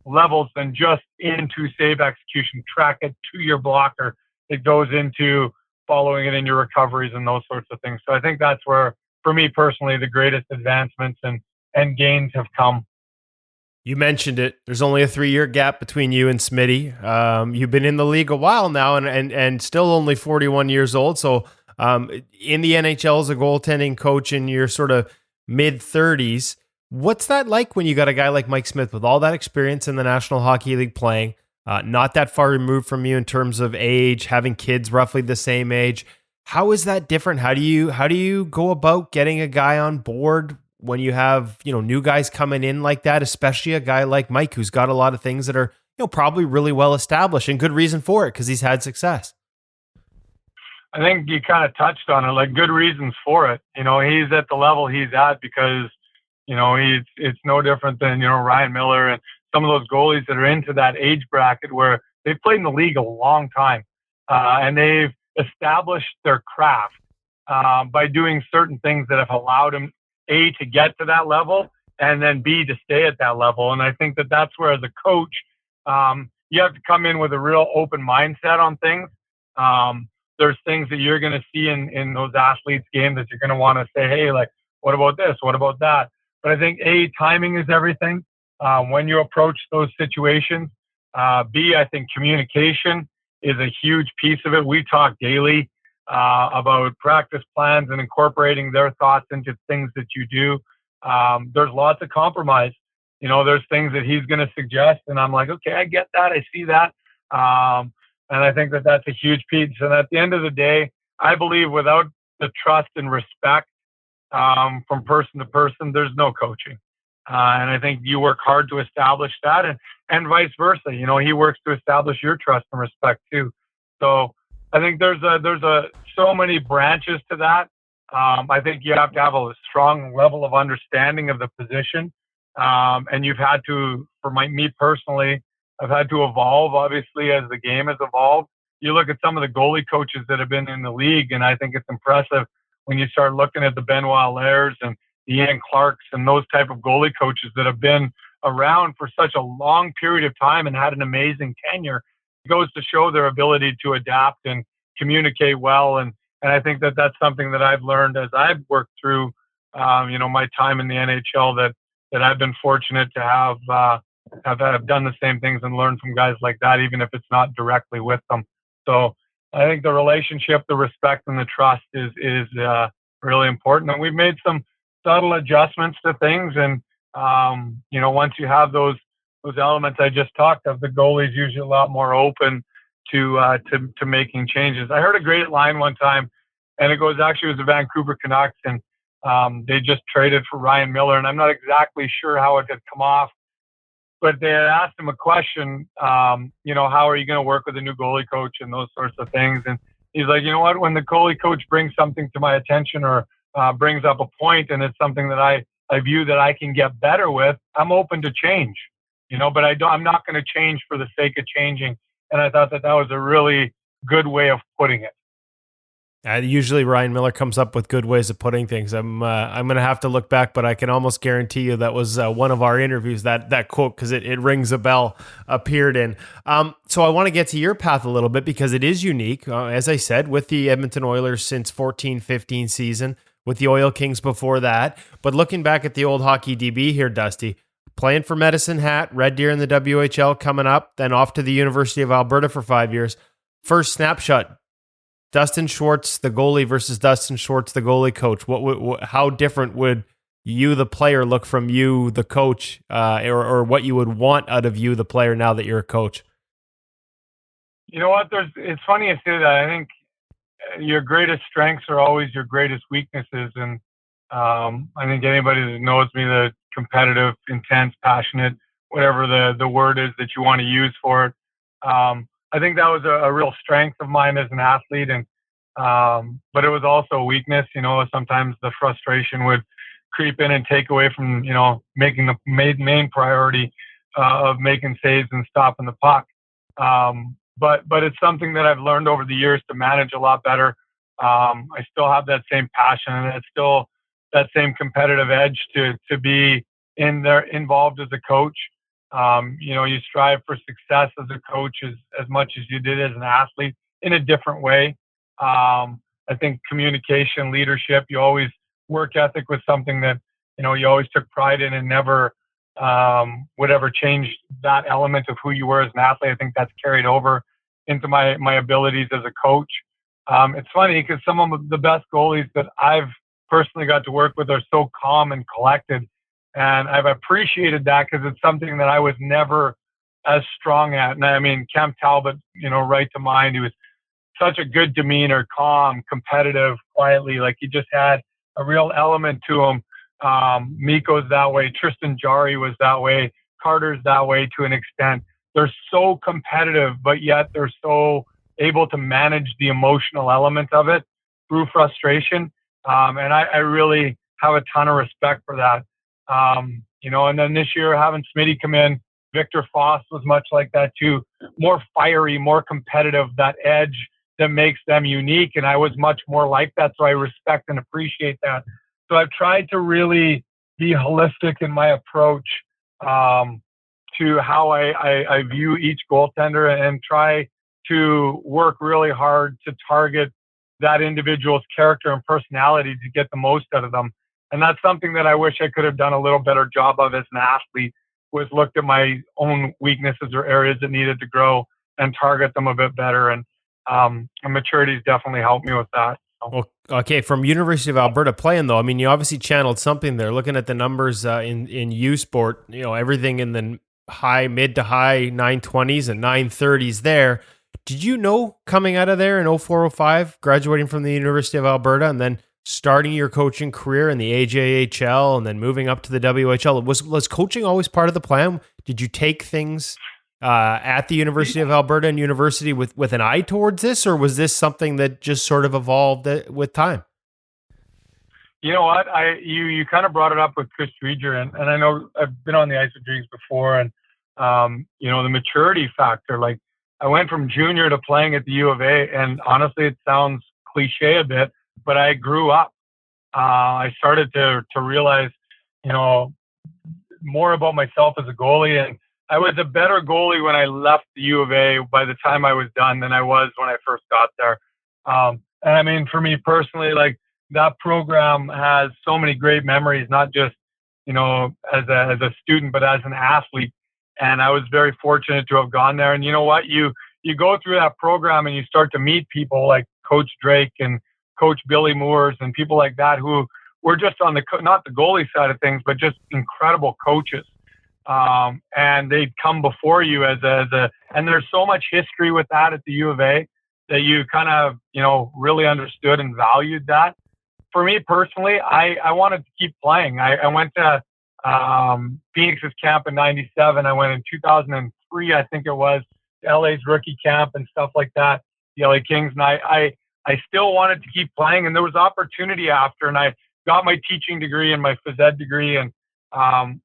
levels than just into save execution. Track it to your blocker. It goes into following it in your recoveries and those sorts of things. So I think that's where, for me personally, the greatest advancements and gains have come. You mentioned it. There's only a 3-year gap between you and Smitty. You've been in the league a while now and still only 41 years old. So in the NHL as a goaltending coach in your sort of mid-30s, what's that like when you got a guy like Mike Smith with all that experience in the National Hockey League playing, not that far removed from you in terms of age, having kids roughly the same age? How is that different? How do you go about getting a guy on board when you have, new guys coming in like that, especially a guy like Mike, who's got a lot of things that are, probably really well established and good reason for it because he's had success? I think you kind of touched on it, good reasons for it. He's at the level he's at because, it's no different than, Ryan Miller and some of those goalies that are into that age bracket where they've played in the league a long time and they've established their craft by doing certain things that have allowed them, A, to get to that level, and then B, to stay at that level. And I think that that's where, as a coach, you have to come in with a real open mindset on things. There's things that you're going to see in those athletes' games that you're going to want to say, hey, what about this? What about that? But I think, A, timing is everything when you approach those situations. B, I think communication is a huge piece of it. We talk daily about practice plans and incorporating their thoughts into things that you do. There's lots of compromise. There's things that he's going to suggest, and I'm like, okay, I get that. I see that. And I think that that's a huge piece. And at the end of the day, I believe without the trust and respect from person to person, there's no coaching. And I think you work hard to establish that and vice versa. He works to establish your trust and respect too. So I think there's so many branches to that. I think you have to have a strong level of understanding of the position. And you've had to, me personally, I've had to evolve, obviously, as the game has evolved. You look at some of the goalie coaches that have been in the league, and I think it's impressive when you start looking at the Benoit Lairs and the Ian Clarks and those type of goalie coaches that have been around for such a long period of time and had an amazing tenure. It goes to show their ability to adapt and communicate well. And I think that that's something that I've learned as I've worked through, my time in the NHL, that I've been fortunate to have done the same things and learned from guys like that, even if it's not directly with them. So I think the relationship, the respect, and the trust is really important. And we've made some subtle adjustments to things. And once you have those elements I just talked of, the goalie's usually a lot more open to making changes. I heard a great line one time, and it was the Vancouver Canucks, and they just traded for Ryan Miller, and I'm not exactly sure how it had come off, but they had asked him a question, how are you going to work with a new goalie coach and those sorts of things. And he's like, you know what, when the goalie coach brings something to my attention or brings up a point and it's something that I view that I can get better with, I'm open to change, but I'm not going to change for the sake of changing. And I thought that was a really good way of putting it. Usually Ryan Miller comes up with good ways of putting things. I'm going to have to look back, but I can almost guarantee you that was one of our interviews, that quote, because it rings a bell, appeared in. So I want to get to your path a little bit because it is unique, as I said, with the Edmonton Oilers since 14-15 season, with the Oil Kings before that. But looking back at the old hockey DB here, Dusty, playing for Medicine Hat, Red Deer in the WHL coming up, then off to the University of Alberta for 5 years. First snapshot, Dustin Schwartz, the goalie, versus Dustin Schwartz, the goalie coach. How different would you, the player, look from you, the coach, or what you would want out of you, the player, now that you're a coach? You know what? It's funny you say that. I think your greatest strengths are always your greatest weaknesses, and I think anybody that knows me, the competitive, intense, passionate, whatever the word is that you want to use for it. I think that was a real strength of mine as an athlete, and but it was also a weakness. Sometimes the frustration would creep in and take away from making the main priority of making saves and stopping the puck. But it's something that I've learned over the years to manage a lot better. I still have that same passion, and it's still that same competitive edge to be involved as a coach. You strive for success as a coach as much as you did as an athlete in a different way. I think communication, leadership, work ethic was something that, you always took pride in and never would ever change that element of who you were as an athlete. I think that's carried over into my abilities as a coach. It's funny because some of the best goalies that I've personally got to work with are so calm and collected. And I've appreciated that because it's something that I was never as strong at. And I mean, Cam Talbot, right to mind. He was such a good demeanor, calm, competitive, quietly. Like he just had a real element to him. Mikko's that way. Tristan Jarry was that way. Carter's that way to an extent. They're so competitive, but yet they're so able to manage the emotional element of it through frustration. And I really have a ton of respect for that. And then this year having Smitty come in, Victor Foss was much like that too, more fiery, more competitive, that edge that makes them unique. And I was much more like that. So I respect and appreciate that. So I've tried to really be holistic in my approach, to how I view each goaltender and try to work really hard to target that individual's character and personality to get the most out of them. And that's something that I wish I could have done a little better job of as an athlete, was looked at my own weaknesses or areas that needed to grow and target them a bit better. And maturity has definitely helped me with that. So. Well, okay, from University of Alberta playing, though, I mean, you obviously channeled something there. Looking at the numbers in USport, everything in the mid to high 920s and 930s there. Did you know coming out of there in 04-05, graduating from the University of Alberta and then starting your coaching career in the AJHL and then moving up to the WHL, was coaching always part of the plan? Did you take things at the University of Alberta and university with an eye towards this, or was this something that just sort of evolved with time? You know what? You kind of brought it up with Chris Drieger, and I know I've been on the ice with Driegs before, and the maturity factor. Like I went from junior to playing at the U of A, and honestly, it sounds cliche a bit, but I grew up. I started to realize, more about myself as a goalie, and I was a better goalie when I left the U of A by the time I was done than I was when I first got there. And I mean, for me personally, like that program has so many great memories, not just, as a student, but as an athlete. And I was very fortunate to have gone there. And you know what? You you go through that program and you start to meet people like Coach Drake and Coach Billy Moores and people like that who were just on not the goalie side of things, but just incredible coaches. And they'd come before you and there's so much history with that at the U of A that you kind of, really understood and valued that. For me personally, I wanted to keep playing. I went to Phoenix's camp in 97. I went in 2003, I think it was, LA's rookie camp and stuff like that, the LA Kings. And I still wanted to keep playing, and there was opportunity after, and I got my teaching degree and my phys ed degree. And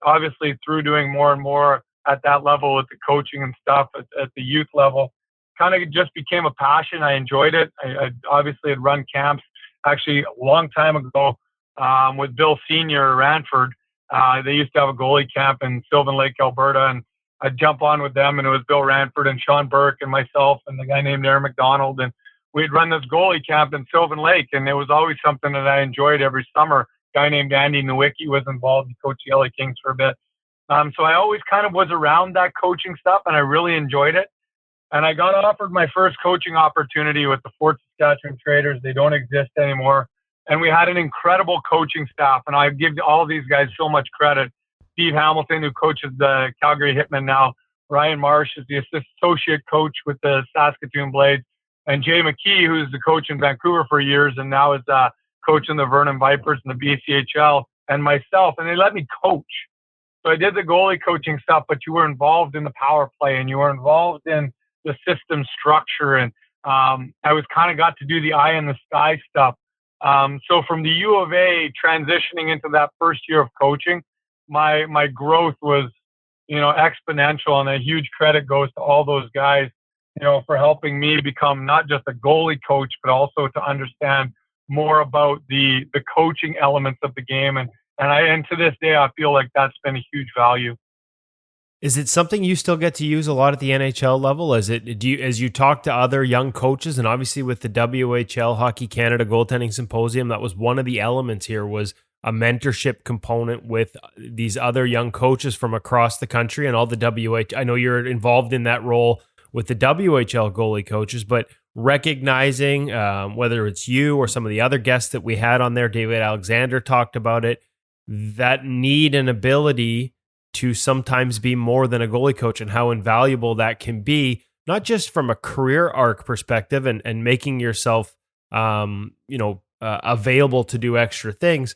obviously through doing more and more at that level with the coaching and stuff at the youth level, kind of just became a passion. I enjoyed it. I obviously had run camps actually a long time ago with Bill Senior Ranford. They used to have a goalie camp in Sylvan Lake, Alberta, and I'd jump on with them, and it was Bill Ranford and Sean Burke and myself and the guy named Aaron McDonald, and we'd run this goalie camp in Sylvan Lake, and it was always something that I enjoyed every summer. A guy named Andy Nowicki was involved. He coached the LA Kings for a bit. So I always kind of was around that coaching stuff, and I really enjoyed it. And I got offered my first coaching opportunity with the Fort Saskatchewan Traders. They don't exist anymore. And we had an incredible coaching staff, and I give all these guys so much credit. Steve Hamilton, who coaches the Calgary Hitmen now. Ryan Marsh is the associate coach with the Saskatoon Blades. And Jay McKee, who's the coach in Vancouver for years and now is coaching the Vernon Vipers in the BCHL, and myself. And they let me coach. So I did the goalie coaching stuff, but you were involved in the power play, and you were involved in the system structure. And I was kind of got to do the eye in the sky stuff. So from the U of A transitioning into that first year of coaching, my growth was, exponential, and a huge credit goes to all those guys, for helping me become not just a goalie coach, but also to understand more about the coaching elements of the game. And to this day, I feel like that's been a huge value. Is it something you still get to use a lot at the NHL level? As you talk to other young coaches, and obviously with the WHL Hockey Canada Goaltending Symposium, that was one of the elements here, was a mentorship component with these other young coaches from across the country and all the I know you're involved in that role with the WHL goalie coaches, but recognizing whether it's you or some of the other guests that we had on there, David Alexander talked about it, that need and ability to sometimes be more than a goalie coach, and how invaluable that can be, not just from a career arc perspective and making yourself, available to do extra things,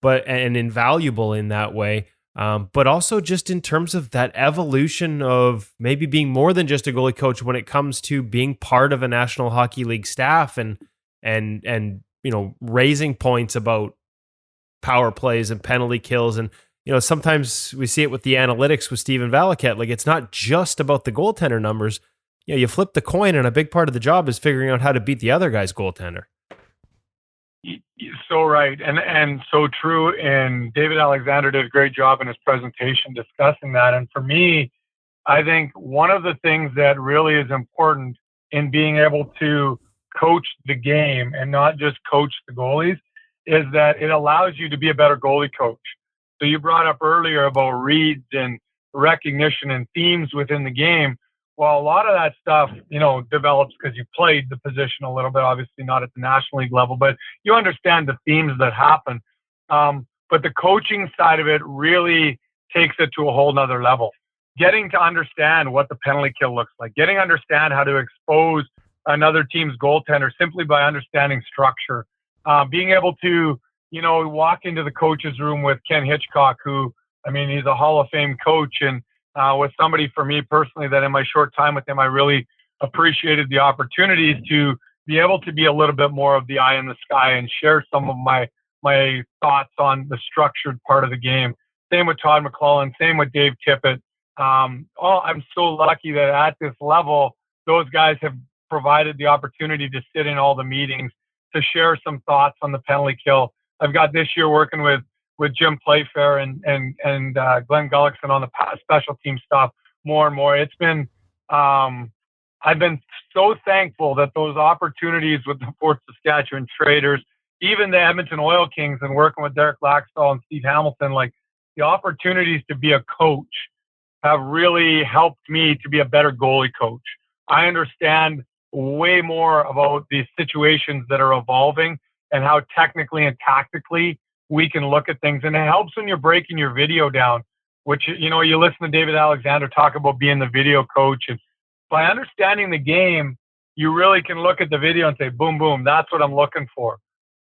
and invaluable in that way. But also just in terms of that evolution of maybe being more than just a goalie coach when it comes to being part of a National Hockey League staff and raising points about power plays and penalty kills. And sometimes we see it with the analytics with Steven Valiquette. Like, it's not just about the goaltender numbers. You flip the coin, and a big part of the job is figuring out how to beat the other guy's goaltender. So right, and so true. And David Alexander did a great job in his presentation discussing that. And for me, I think one of the things that really is important in being able to coach the game and not just coach the goalies is that it allows you to be a better goalie coach. So you brought up earlier about reads and recognition and themes within the game. Well, a lot of that stuff, develops because you played the position a little bit, obviously not at the National League level, but you understand the themes that happen. But the coaching side of it really takes it to a whole nother level. Getting to understand what the penalty kill looks like, getting to understand how to expose another team's goaltender simply by understanding structure, being able to, walk into the coach's room with Ken Hitchcock, who, he's a Hall of Fame coach, and was somebody for me personally that in my short time with him, I really appreciated the opportunities to be able to be a little bit more of the eye in the sky and share some of my thoughts on the structured part of the game. Same with Todd McClellan, same with Dave Tippett. I'm so lucky that at this level, those guys have provided the opportunity to sit in all the meetings, to share some thoughts on the penalty kill. I've got this year working with Jim Playfair and Glenn Gullickson on the special team stuff more and more. It's been, I've been so thankful that those opportunities with the Fort Saskatchewan Traders, even the Edmonton Oil Kings, and working with Derek Laxdal and Steve Hamilton, like the opportunities to be a coach have really helped me to be a better goalie coach. I understand way more about these situations that are evolving and how technically and tactically we can look at things. And it helps when you're breaking your video down, which, you know, you listen to David Alexander talk about being the video coach. And by understanding the game, you really can look at the video and say, boom, boom, that's what I'm looking for.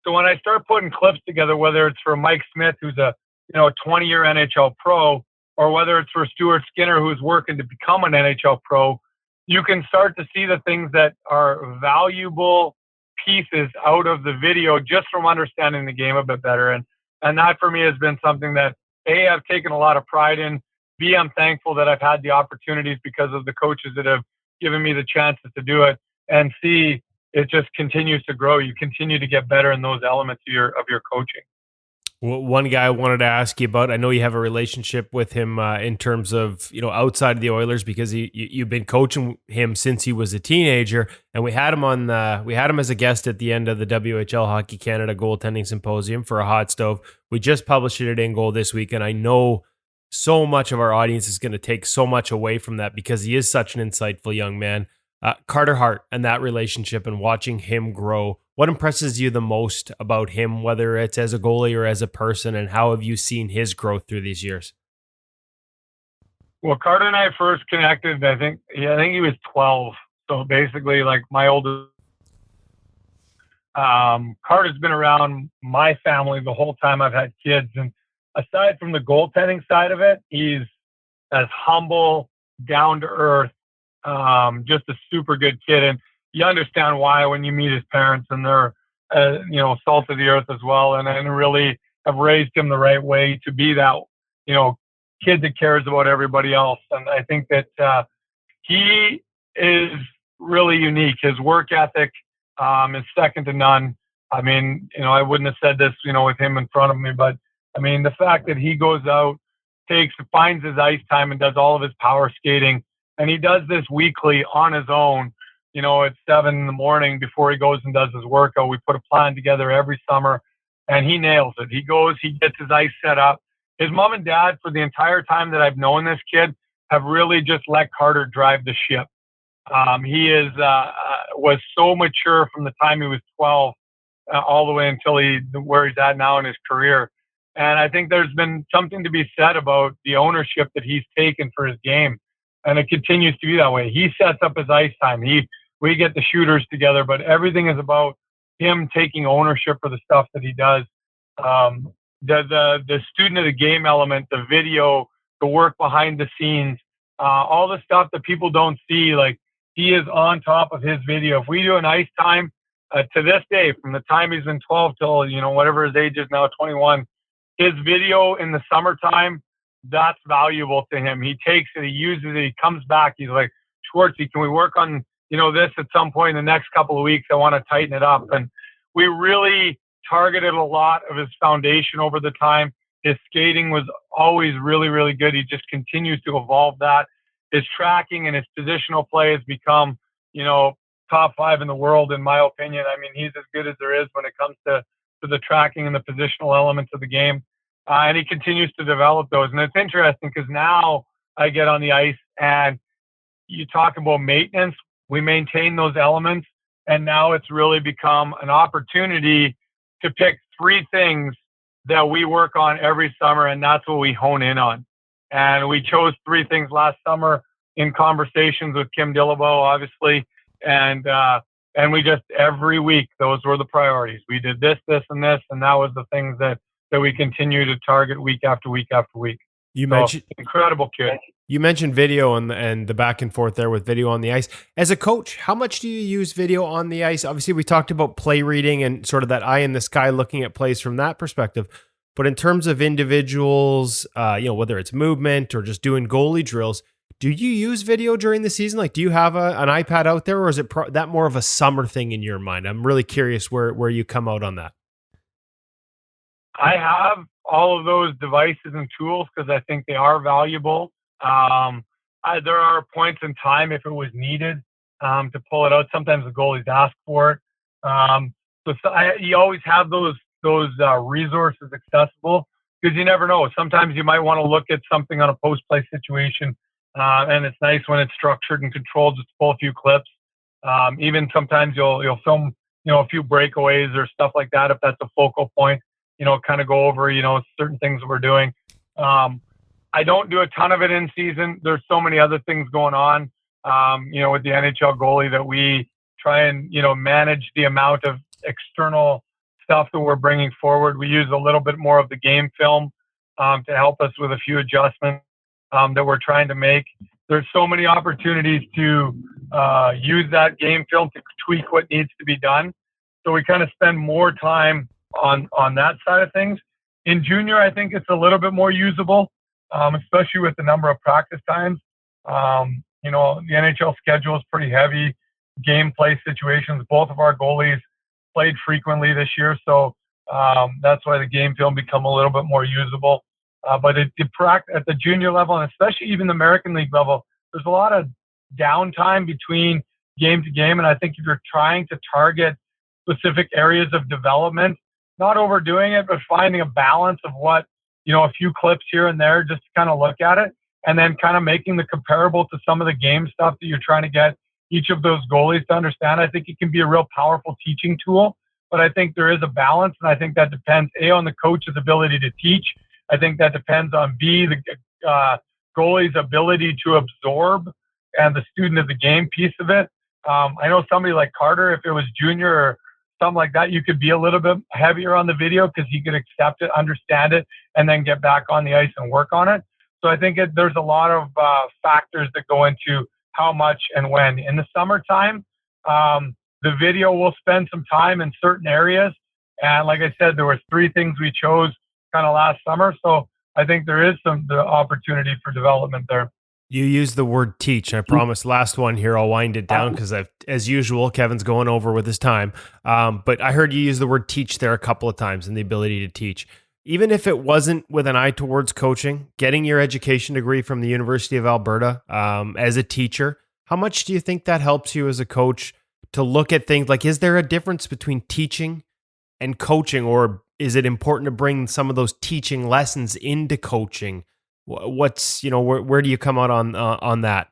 So when I start putting clips together, whether it's for Mike Smith, who's a 20-year NHL pro, or whether it's for Stuart Skinner, who's working to become an NHL pro, you can start to see the things that are valuable pieces out of the video just from understanding the game a bit better. And that for me has been something that, A, I've taken a lot of pride in. B, I'm thankful that I've had the opportunities because of the coaches that have given me the chances to do it. And C, it just continues to grow. You continue to get better in those elements of your coaching. Well, one guy I wanted to ask you about, I know you have a relationship with him in terms of, outside of the Oilers, because you've been coaching him since he was a teenager, and we had him as a guest at the end of the WHL Hockey Canada Goaltending Symposium for a hot stove. We just published it at InGoal this week, and I know so much of our audience is going to take so much away from that because he is such an insightful young man. Carter Hart and that relationship and watching him grow. What impresses you the most about him, whether it's as a goalie or as a person, and how have you seen his growth through these years? Well, Carter and I first connected, I think he was 12. So basically, like my oldest, Carter's been around my family the whole time I've had kids. And aside from the goaltending side of it, he's as humble, down to earth, just a super good kid. And you understand why when you meet his parents, and they're, salt of the earth as well, and really have raised him the right way to be that, kid that cares about everybody else. And I think that he is really unique. His work ethic is second to none. I mean, I wouldn't have said this, with him in front of me, but I mean, the fact that he goes out, finds his ice time and does all of his power skating, and he does this weekly on his own, at 7 a.m. before he goes and does his workout. We put a plan together every summer, and he nails it. He goes, he gets his ice set up. His mom and dad, for the entire time that I've known this kid, have really just let Carter drive the ship. He was so mature from the time he was 12 all the way until where he's at now in his career. And I think there's been something to be said about the ownership that he's taken for his game. And it continues to be that way. He sets up his ice time. We get the shooters together, but everything is about him taking ownership for the stuff that he does. The student of the game element, the video, the work behind the scenes, all the stuff that people don't see, like he is on top of his video. If we do an ice time, to this day, from the time he's been 12 till, whatever his age is now, 21, his video in the summertime, that's valuable to him. He takes it, he uses it, he comes back. He's like, Schwartzy, can we work on, this at some point in the next couple of weeks? I want to tighten it up. And we really targeted a lot of his foundation over the time. His skating was always really, really good. He just continues to evolve that. His tracking and his positional play has become, top 5 in the world, in my opinion. I mean, he's as good as there is when it comes to the tracking and the positional elements of the game. And he continues to develop those. And it's interesting because now I get on the ice and you talk about maintenance. We maintain those elements. And now it's really become an opportunity to pick 3 things that we work on every summer. And that's what we hone in on. And we chose 3 things last summer in conversations with Kim Dillabaugh, obviously. And we just, every week, those were the priorities. We did this, this, and this. And that was the things that we continue to target week after week after week. You mentioned incredible kid. You mentioned video and the back and forth there with video on the ice. As a coach, how much do you use video on the ice? Obviously, we talked about play reading and sort of that eye in the sky looking at plays from that perspective. But in terms of individuals, whether it's movement or just doing goalie drills, do you use video during the season? Like, do you have an iPad out there, or is it that more of a summer thing in your mind? I'm really curious where you come out on that. I have all of those devices and tools because I think they are valuable. There are points in time if it was needed to pull it out. Sometimes the goalies ask for it. You always have those resources accessible because you never know. Sometimes you might want to look at something on a post-play situation and it's nice when it's structured and controlled. Just pull a few clips. Even sometimes you'll film, a few breakaways or stuff like that if that's a focal point. Kind of go over, certain things that we're doing. I don't do a ton of it in season. There's so many other things going on, with the NHL goalie that we try and, manage the amount of external stuff that we're bringing forward. We use a little bit more of the game film to help us with a few adjustments that we're trying to make. There's so many opportunities to use that game film to tweak what needs to be done. So we kind of spend more time on that side of things. In junior, I think it's a little bit more usable, especially with the number of practice times. The NHL schedule is pretty heavy. Gameplay situations. Both of our goalies played frequently this year, so that's why the game film become a little bit more usable. But at the junior level, and especially even the American League level, there's a lot of downtime between game to game. And I think if you're trying to target specific areas of development, not overdoing it, but finding a balance of what, a few clips here and there, just to kind of look at it, and then kind of making the comparable to some of the game stuff that you're trying to get each of those goalies to understand. I think it can be a real powerful teaching tool, but I think there is a balance, and I think that depends, A, on the coach's ability to teach. I think that depends on, B, the goalie's ability to absorb and the student of the game piece of it. I know somebody like Carter, if it was junior or something like that, you could be a little bit heavier on the video because he could accept it, understand it, and then get back on the ice and work on it. So I think there's a lot of factors that go into how much and when. In the summertime, the video will spend some time in certain areas. And like I said, there were 3 things we chose kind of last summer. So I think there is the opportunity for development there. You use the word teach. I promise last one here, I'll wind it down because as usual, Kevin's going over with his time. But I heard you use the word teach there a couple of times and the ability to teach. Even if it wasn't with an eye towards coaching, getting your education degree from the University of Alberta as a teacher, how much do you think that helps you as a coach to look at things like, is there a difference between teaching and coaching, or is it important to bring some of those teaching lessons into coaching? What's, where do you come out on that?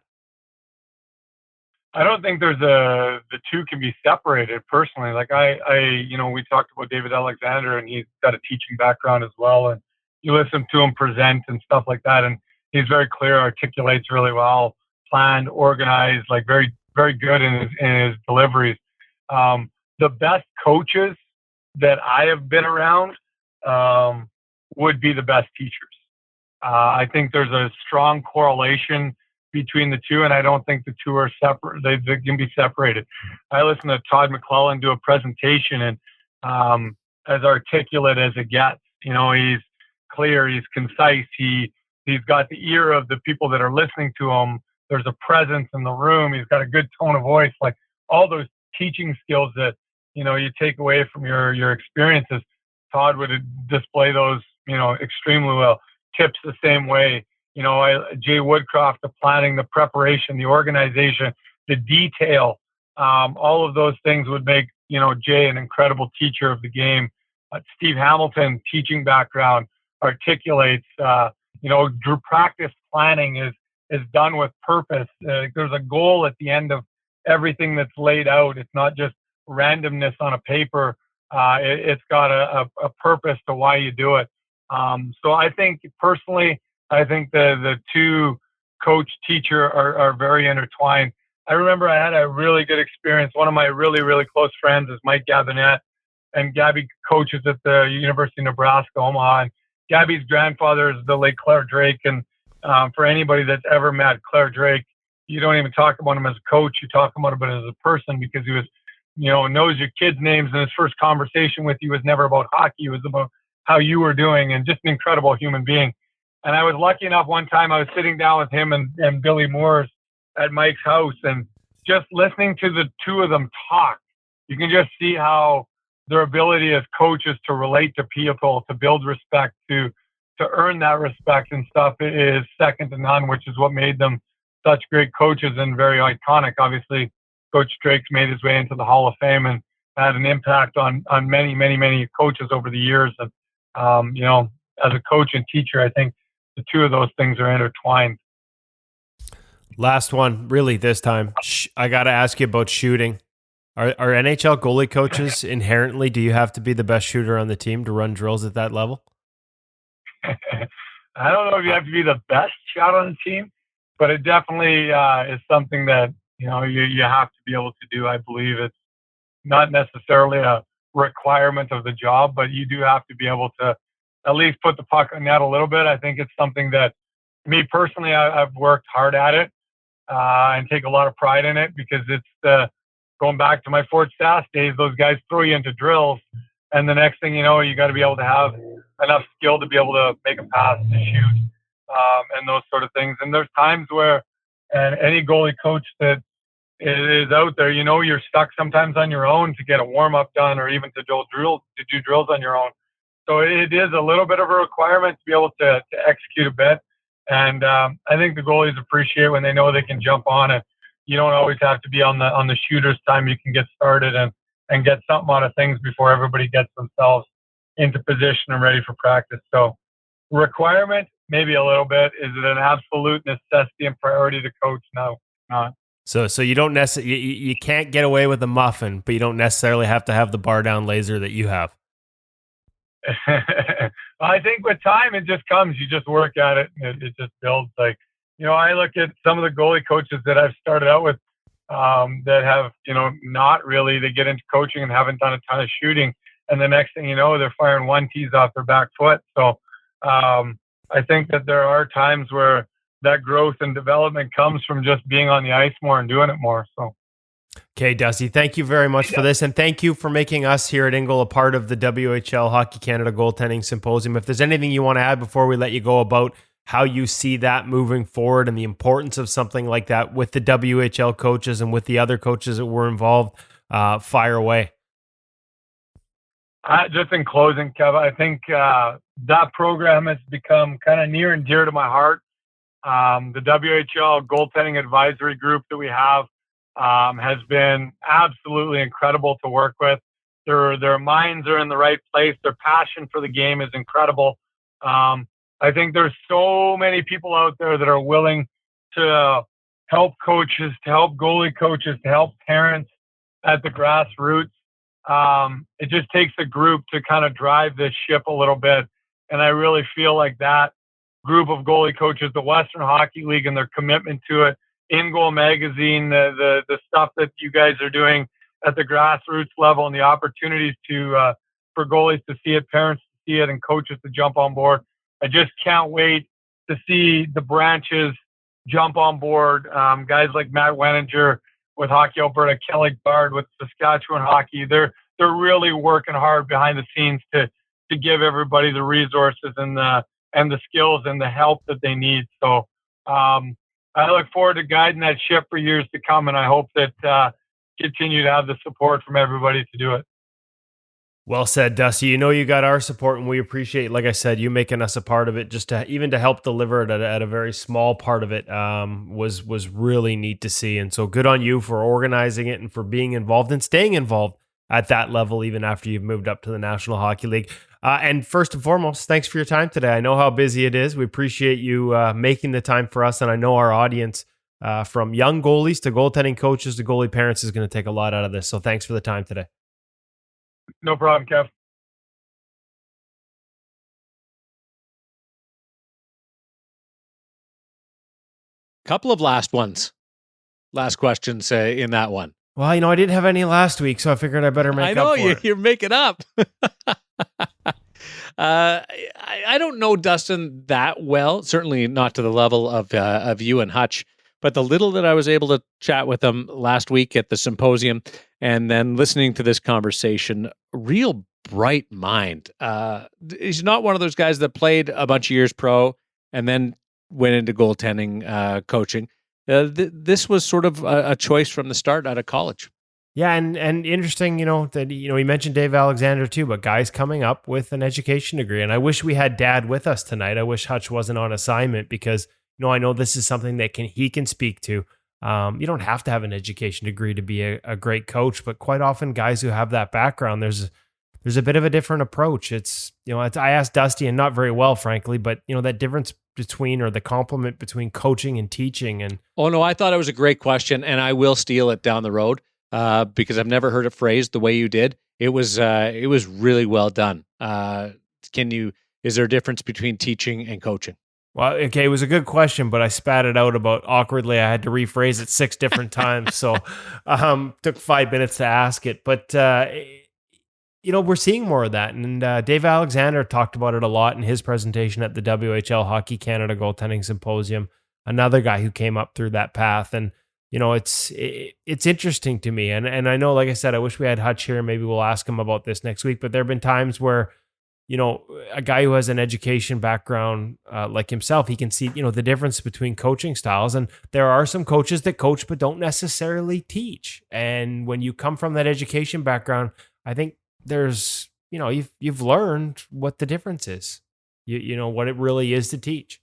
I don't think the two can be separated personally. Like we talked about David Alexander, and he's got a teaching background as well. And you listen to him present and stuff like that, and he's very clear, articulates really well, planned, organized, like very, very good in his deliveries. The best coaches that I have been around would be the best teachers. I think there's a strong correlation between the two, and I don't think the two are separate. They can be separated. I listened to Todd McClellan do a presentation, and as articulate as it gets. He's clear, he's concise, he's got the ear of the people that are listening to him. There's a presence in the room. He's got a good tone of voice, like all those teaching skills that you take away from your experiences. Todd would display those extremely well. Tips the same way. Jay Woodcroft, the planning, the preparation, the organization, the detail, all of those things would make, Jay an incredible teacher of the game. Steve Hamilton, teaching background, articulates, practice planning is done with purpose. There's a goal at the end of everything that's laid out. It's not just randomness on a paper. It's got a purpose to why you do it. So I think personally, the two coach teacher are very intertwined. I remember I had a really good experience. One of my really, really close friends is Mike Gabinette, and Gabby coaches at the University of Nebraska, Omaha. And Gabby's grandfather is the late Claire Drake. And for anybody that's ever met Claire Drake, you don't even talk about him as a coach. You talk about him as a person, because he was, knows your kids' names. And his first conversation with you was never about hockey. It was about how you were doing, and just an incredible human being. And I was lucky enough, one time I was sitting down with him and Billy Moores at Mike's house, and just listening to the two of them talk, you can just see how their ability as coaches to relate to people, to build respect, to earn that respect and stuff is second to none, which is what made them such great coaches and very iconic. Obviously, Coach Drake's made his way into the Hall of Fame and had an impact on many, many, many coaches over the years. And, as a coach and teacher, I think the two of those things are intertwined. Last one, really this time. I got to ask you about shooting. Are NHL goalie coaches inherently, do you have to be the best shooter on the team to run drills at that level? I don't know if you have to be the best shot on the team, but it definitely is something that, you have to be able to do. I believe it's not necessarily a requirement of the job, but you do have to be able to at least put the puck on net a little bit. I think it's something that, me personally, I've worked hard at it and take a lot of pride in it, because it's going back to my Fort Sask days, those guys throw you into drills, and the next thing you know, you got to be able to have enough skill to be able to make a pass, to shoot, and those sort of things. And there's times where, and any goalie coach that is out there, you're stuck sometimes on your own to get a warm-up done, or even to do drills on your own. So it is a little bit of a requirement to be able to execute a bit. And I think the goalies appreciate when they know they can jump on it. You don't always have to be on the shooter's time. You can get started and get something out of things before everybody gets themselves into position and ready for practice. So requirement, maybe a little bit. Is it an absolute necessity and priority to coach? No, not. So you don't necessarily, you can't get away with a muffin, but you don't necessarily have to have the bar down laser that you have. I think with time, it just comes. You just work at it, and it just builds. Like, I look at some of the goalie coaches that I've started out with that have, not really, they get into coaching and haven't done a ton of shooting. And the next thing you know, they're firing 1-tees off their back foot. So I think that there are times where that growth and development comes from just being on the ice more and doing it more. So. Okay, Dusty, thank you very much for this. And thank you for making us here at InGoal a part of the WHL Hockey Canada Goaltending Symposium. If there's anything you want to add before we let you go about how you see that moving forward and the importance of something like that with the WHL coaches and with the other coaches that were involved, fire away. Just in closing, Kev, I think that program has become kind of near and dear to my heart. The WHL Goaltending Advisory Group that we have has been absolutely incredible to work with. Their minds are in the right place. Their passion for the game is incredible. I think there's so many people out there that are willing to help coaches, to help goalie coaches, to help parents at the grassroots. It just takes a group to kind of drive this ship a little bit. And I really feel like that group of goalie coaches, the Western Hockey League and their commitment to it, InGoal magazine, the stuff that you guys are doing at the grassroots level, and the opportunities to for goalies to see it, parents to see it, and coaches to jump on board. I just can't wait to see the branches jump on board. Guys like Matt Weninger with Hockey Alberta, Kelly Bard with Saskatchewan Hockey, they're really working hard behind the scenes to give everybody the resources and the skills and the help that they need. So I look forward to guiding that ship for years to come, and I hope that continue to have the support from everybody to do it. Well said, Dusty. You got our support, and we appreciate, like I said, you making us a part of it. Just to even to help deliver it at a very small part of it was really neat to see. And so good on you for organizing it and for being involved and staying involved at that level, even after you've moved up to the National Hockey League. And first and foremost, thanks for your time today. I know how busy it is. We appreciate you making the time for us, and I know our audience, from young goalies to goaltending coaches to goalie parents, is going to take a lot out of this. So thanks for the time today. No problem, Kev. Couple of last questions in that one. Well, I didn't have any last week, so I figured I better make up for it. You're making up. I don't know Dustin that well, certainly not to the level of you and Hutch, but the little that I was able to chat with him last week at the symposium and then listening to this conversation, real bright mind. He's not one of those guys that played a bunch of years pro and then went into goaltending coaching. This was sort of a choice from the start out of college. Yeah, and interesting, that he mentioned Dave Alexander too, but guys coming up with an education degree. And I wish we had Dad with us tonight. I wish Hutch wasn't on assignment because I know this is something that he can speak to. You don't have to have an education degree to be a great coach, but quite often guys who have that background, there's there's a bit of a different approach. It's, I asked Dusty, and not very well, frankly, but that difference between, or the complement between coaching and teaching. And oh no, I thought it was a great question, and I will steal it down the road because I've never heard it phrased the way you did. It was really well done. Is there a difference between teaching and coaching? Well, okay, it was a good question, but I spat it out about awkwardly. I had to rephrase it 6 different times, so took 5 minutes to ask it. But we're seeing more of that, and Dave Alexander talked about it a lot in his presentation at the WHL Hockey Canada Goaltending Symposium. Another guy who came up through that path, and it's interesting to me. And I know, like I said, I wish we had Hutch here. Maybe we'll ask him about this next week. But there have been times where, a guy who has an education background like himself, he can see, the difference between coaching styles. And there are some coaches that coach but don't necessarily teach. And when you come from that education background, I think there's, you've learned what the difference is. You know what it really is to teach.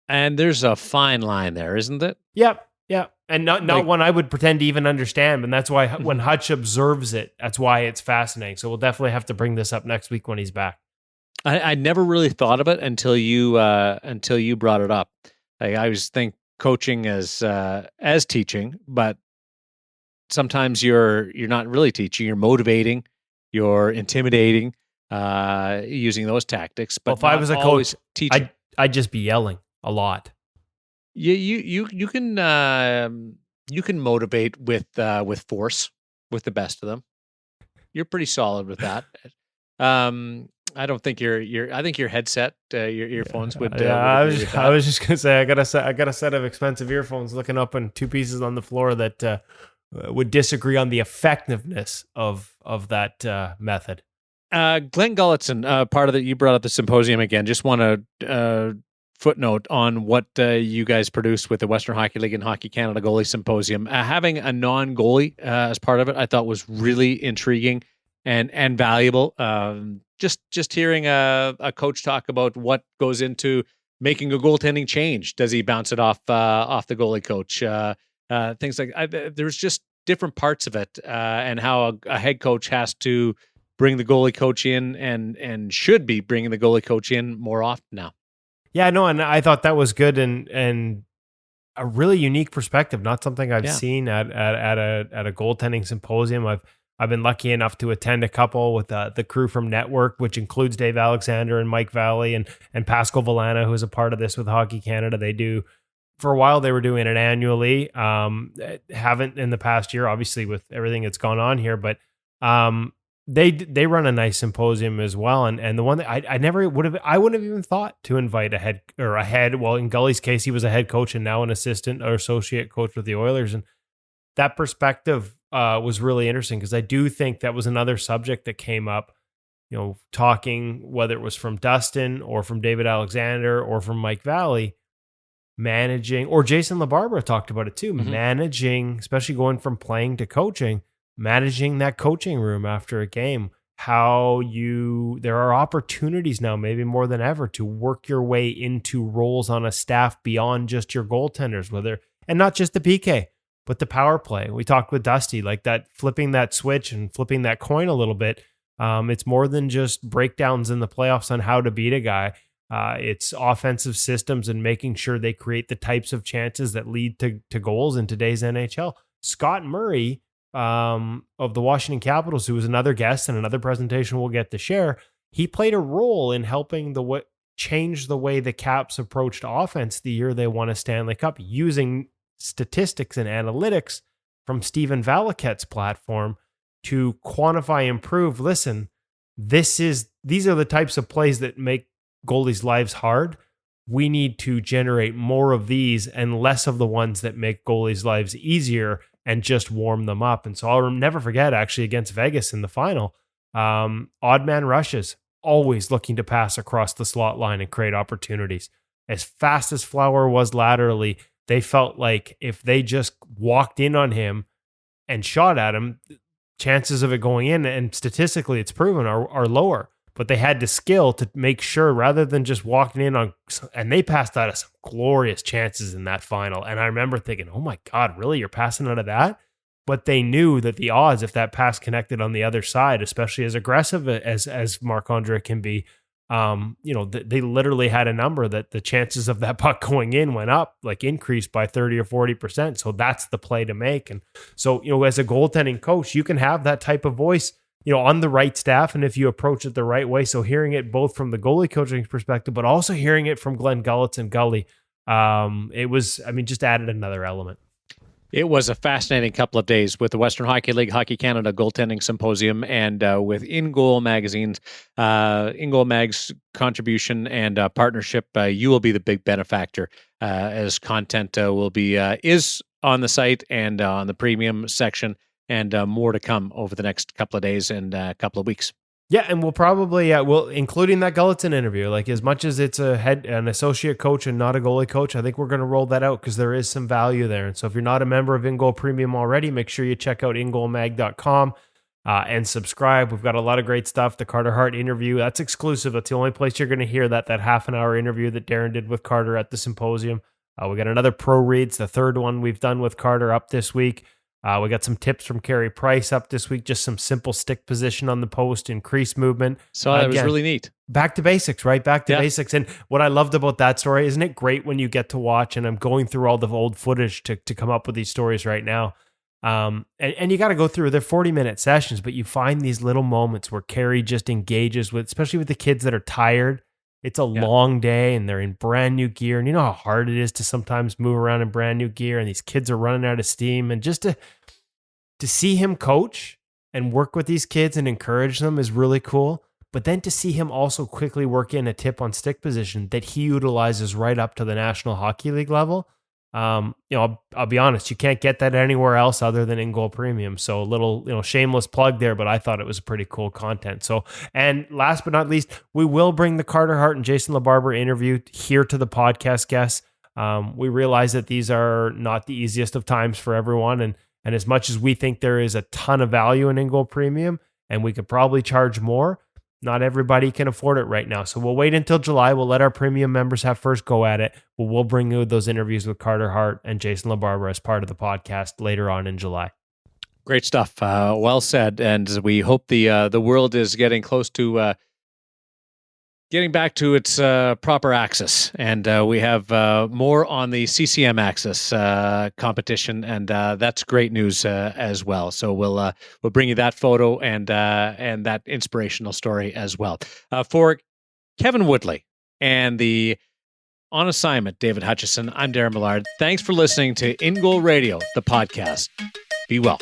And there's a fine line there, isn't it? Yep. And not one I would pretend to even understand. And that's why when Hutch observes it, that's why it's fascinating. So we'll definitely have to bring this up next week when he's back. I never really thought of it until you brought it up. I always think coaching as teaching, but sometimes you're not really teaching. You're motivating, you're intimidating, using those tactics. But if I was a coach, teaching. I'd just be yelling a lot. You can motivate with force with the best of them. You're pretty solid with that. I don't think I think your headset, your earphones would. I was just gonna say I got a set of expensive earphones. Looking up on 2 pieces on the floor that would disagree on the effectiveness of that method. Glenn Gulletson, part of you brought up the symposium again. Just want to footnote on what you guys produced with the Western Hockey League and Hockey Canada Goalie Symposium. Having a non-goalie as part of it, I thought was really intriguing and valuable. Just hearing a coach talk about what goes into making a goaltending change. Does he bounce it off the goalie coach? Things like there's just different parts of it, and how a head coach has to bring the goalie coach in and should be bringing the goalie coach in more often now. Yeah, no, and I thought that was good and a really unique perspective. Not something I've seen at a goaltending symposium. I've been lucky enough to attend a couple with the crew from Network, which includes Dave Alexander and Mike Valley and Pascal Villana, who's a part of this with Hockey Canada. They do, for a while they were doing it annually. Haven't in the past year, obviously with everything that's gone on here, but they run a nice symposium as well. And the one that I wouldn't have even thought to invite a head. Well, in Gully's case, he was a head coach and now an assistant or associate coach with the Oilers. And that perspective was really interesting because I do think that was another subject that came up, talking, whether it was from Dustin or from David Alexander or from Mike Valley, managing, or Jason LaBarbera talked about it too, managing, especially going from playing to coaching, managing that coaching room after a game, there are opportunities now, maybe more than ever, to work your way into roles on a staff beyond just your goaltenders, and not just the PK, but the power play. We talked with Dusty, like that, flipping that switch and flipping that coin a little bit. It's more than just breakdowns in the playoffs on how to beat a guy. It's offensive systems and making sure they create the types of chances that lead to goals in today's NHL. Scott Murray, of the Washington Capitals, who was another guest and another presentation we'll get to share, he played a role in helping change the way the Caps approached offense the year they won a Stanley Cup, using statistics and analytics from Stephen Valiquette's platform to quantify and prove, listen, these are the types of plays that make goalies' lives hard. We need to generate more of these and less of the ones that make goalies' lives easier and just warm them up. And so I'll never forget, actually, against Vegas in the final, odd man rushes, always looking to pass across the slot line and create opportunities. As fast as Flower was laterally, they felt like if they just walked in on him and shot at him, chances of it going in, and statistically it's proven, are lower. But they had the skill to make sure, rather than just walking in on, and they passed out of some glorious chances in that final. And I remember thinking, oh my God, really? You're passing out of that? but they knew that the odds, if that pass connected on the other side, especially as aggressive as Marc-Andre can be, they literally had a number that the chances of that puck going in went up, like increased by 30 or 40%. So that's the play to make. And so, as a goaltending coach, you can have that type of voice, on the right staff. And if you approach it the right way, so hearing it both from the goalie coaching perspective, but also hearing it from Glenn Gullitz and Gully, just added another element. It was a fascinating couple of days with the Western Hockey League, Hockey Canada Goaltending Symposium, and with InGoal Magazine's InGoal Mag's contribution and partnership. You will be the big benefactor as content is on the site and on the premium section, and more to come over the next couple of days and a couple of weeks. Yeah, and we'll probably, including that Gulletson interview, like as much as it's an associate coach and not a goalie coach, I think we're going to roll that out because there is some value there. And so if you're not a member of InGoal Premium already, make sure you check out ingoalmag.com and subscribe. We've got a lot of great stuff. The Carter Hart interview, that's exclusive. That's the only place you're going to hear that half an hour interview that Darren did with Carter at the symposium. We got another Pro Reads, the third one we've done with Carter up this week. We got some tips from Carey Price up this week, just some simple stick position on the post, increased movement. So that was really neat. Back to basics, right? Back to basics. And what I loved about that story, isn't it great when you get to watch, and I'm going through all the old footage to come up with these stories right now. And you got to go through, they're 40-minute sessions, but you find these little moments where Carey just engages with, especially with the kids that are tired. It's a long day and they're in brand new gear. And you know how hard it is to sometimes move around in brand new gear, and these kids are running out of steam. And just to see him coach and work with these kids and encourage them is really cool. But then to see him also quickly work in a tip on stick position that he utilizes right up to the National Hockey League level. I'll be honest, you can't get that anywhere else other than InGoal Premium. So a little, shameless plug there, but I thought it was pretty cool content. So, and last but not least, we will bring the Carter Hart and Jason LaBarbera interview here to the podcast guests. We realize that these are not the easiest of times for everyone. And as much as we think there is a ton of value in InGoal Premium, and we could probably charge more, not everybody can afford it right now. So we'll wait until July. We'll let our premium members have first go at it. But we'll bring you those interviews with Carter Hart and Jason LaBarbera as part of the podcast later on in July. Great stuff. Well said. And we hope the world is getting close to getting back to its proper axis. And we have more on the CCM axis competition, and that's great news as well. So we'll bring you that photo and that inspirational story as well. For Kevin Woodley and the On Assignment, David Hutchison, I'm Darren Millard. Thanks for listening to InGoal Radio, the podcast. Be well.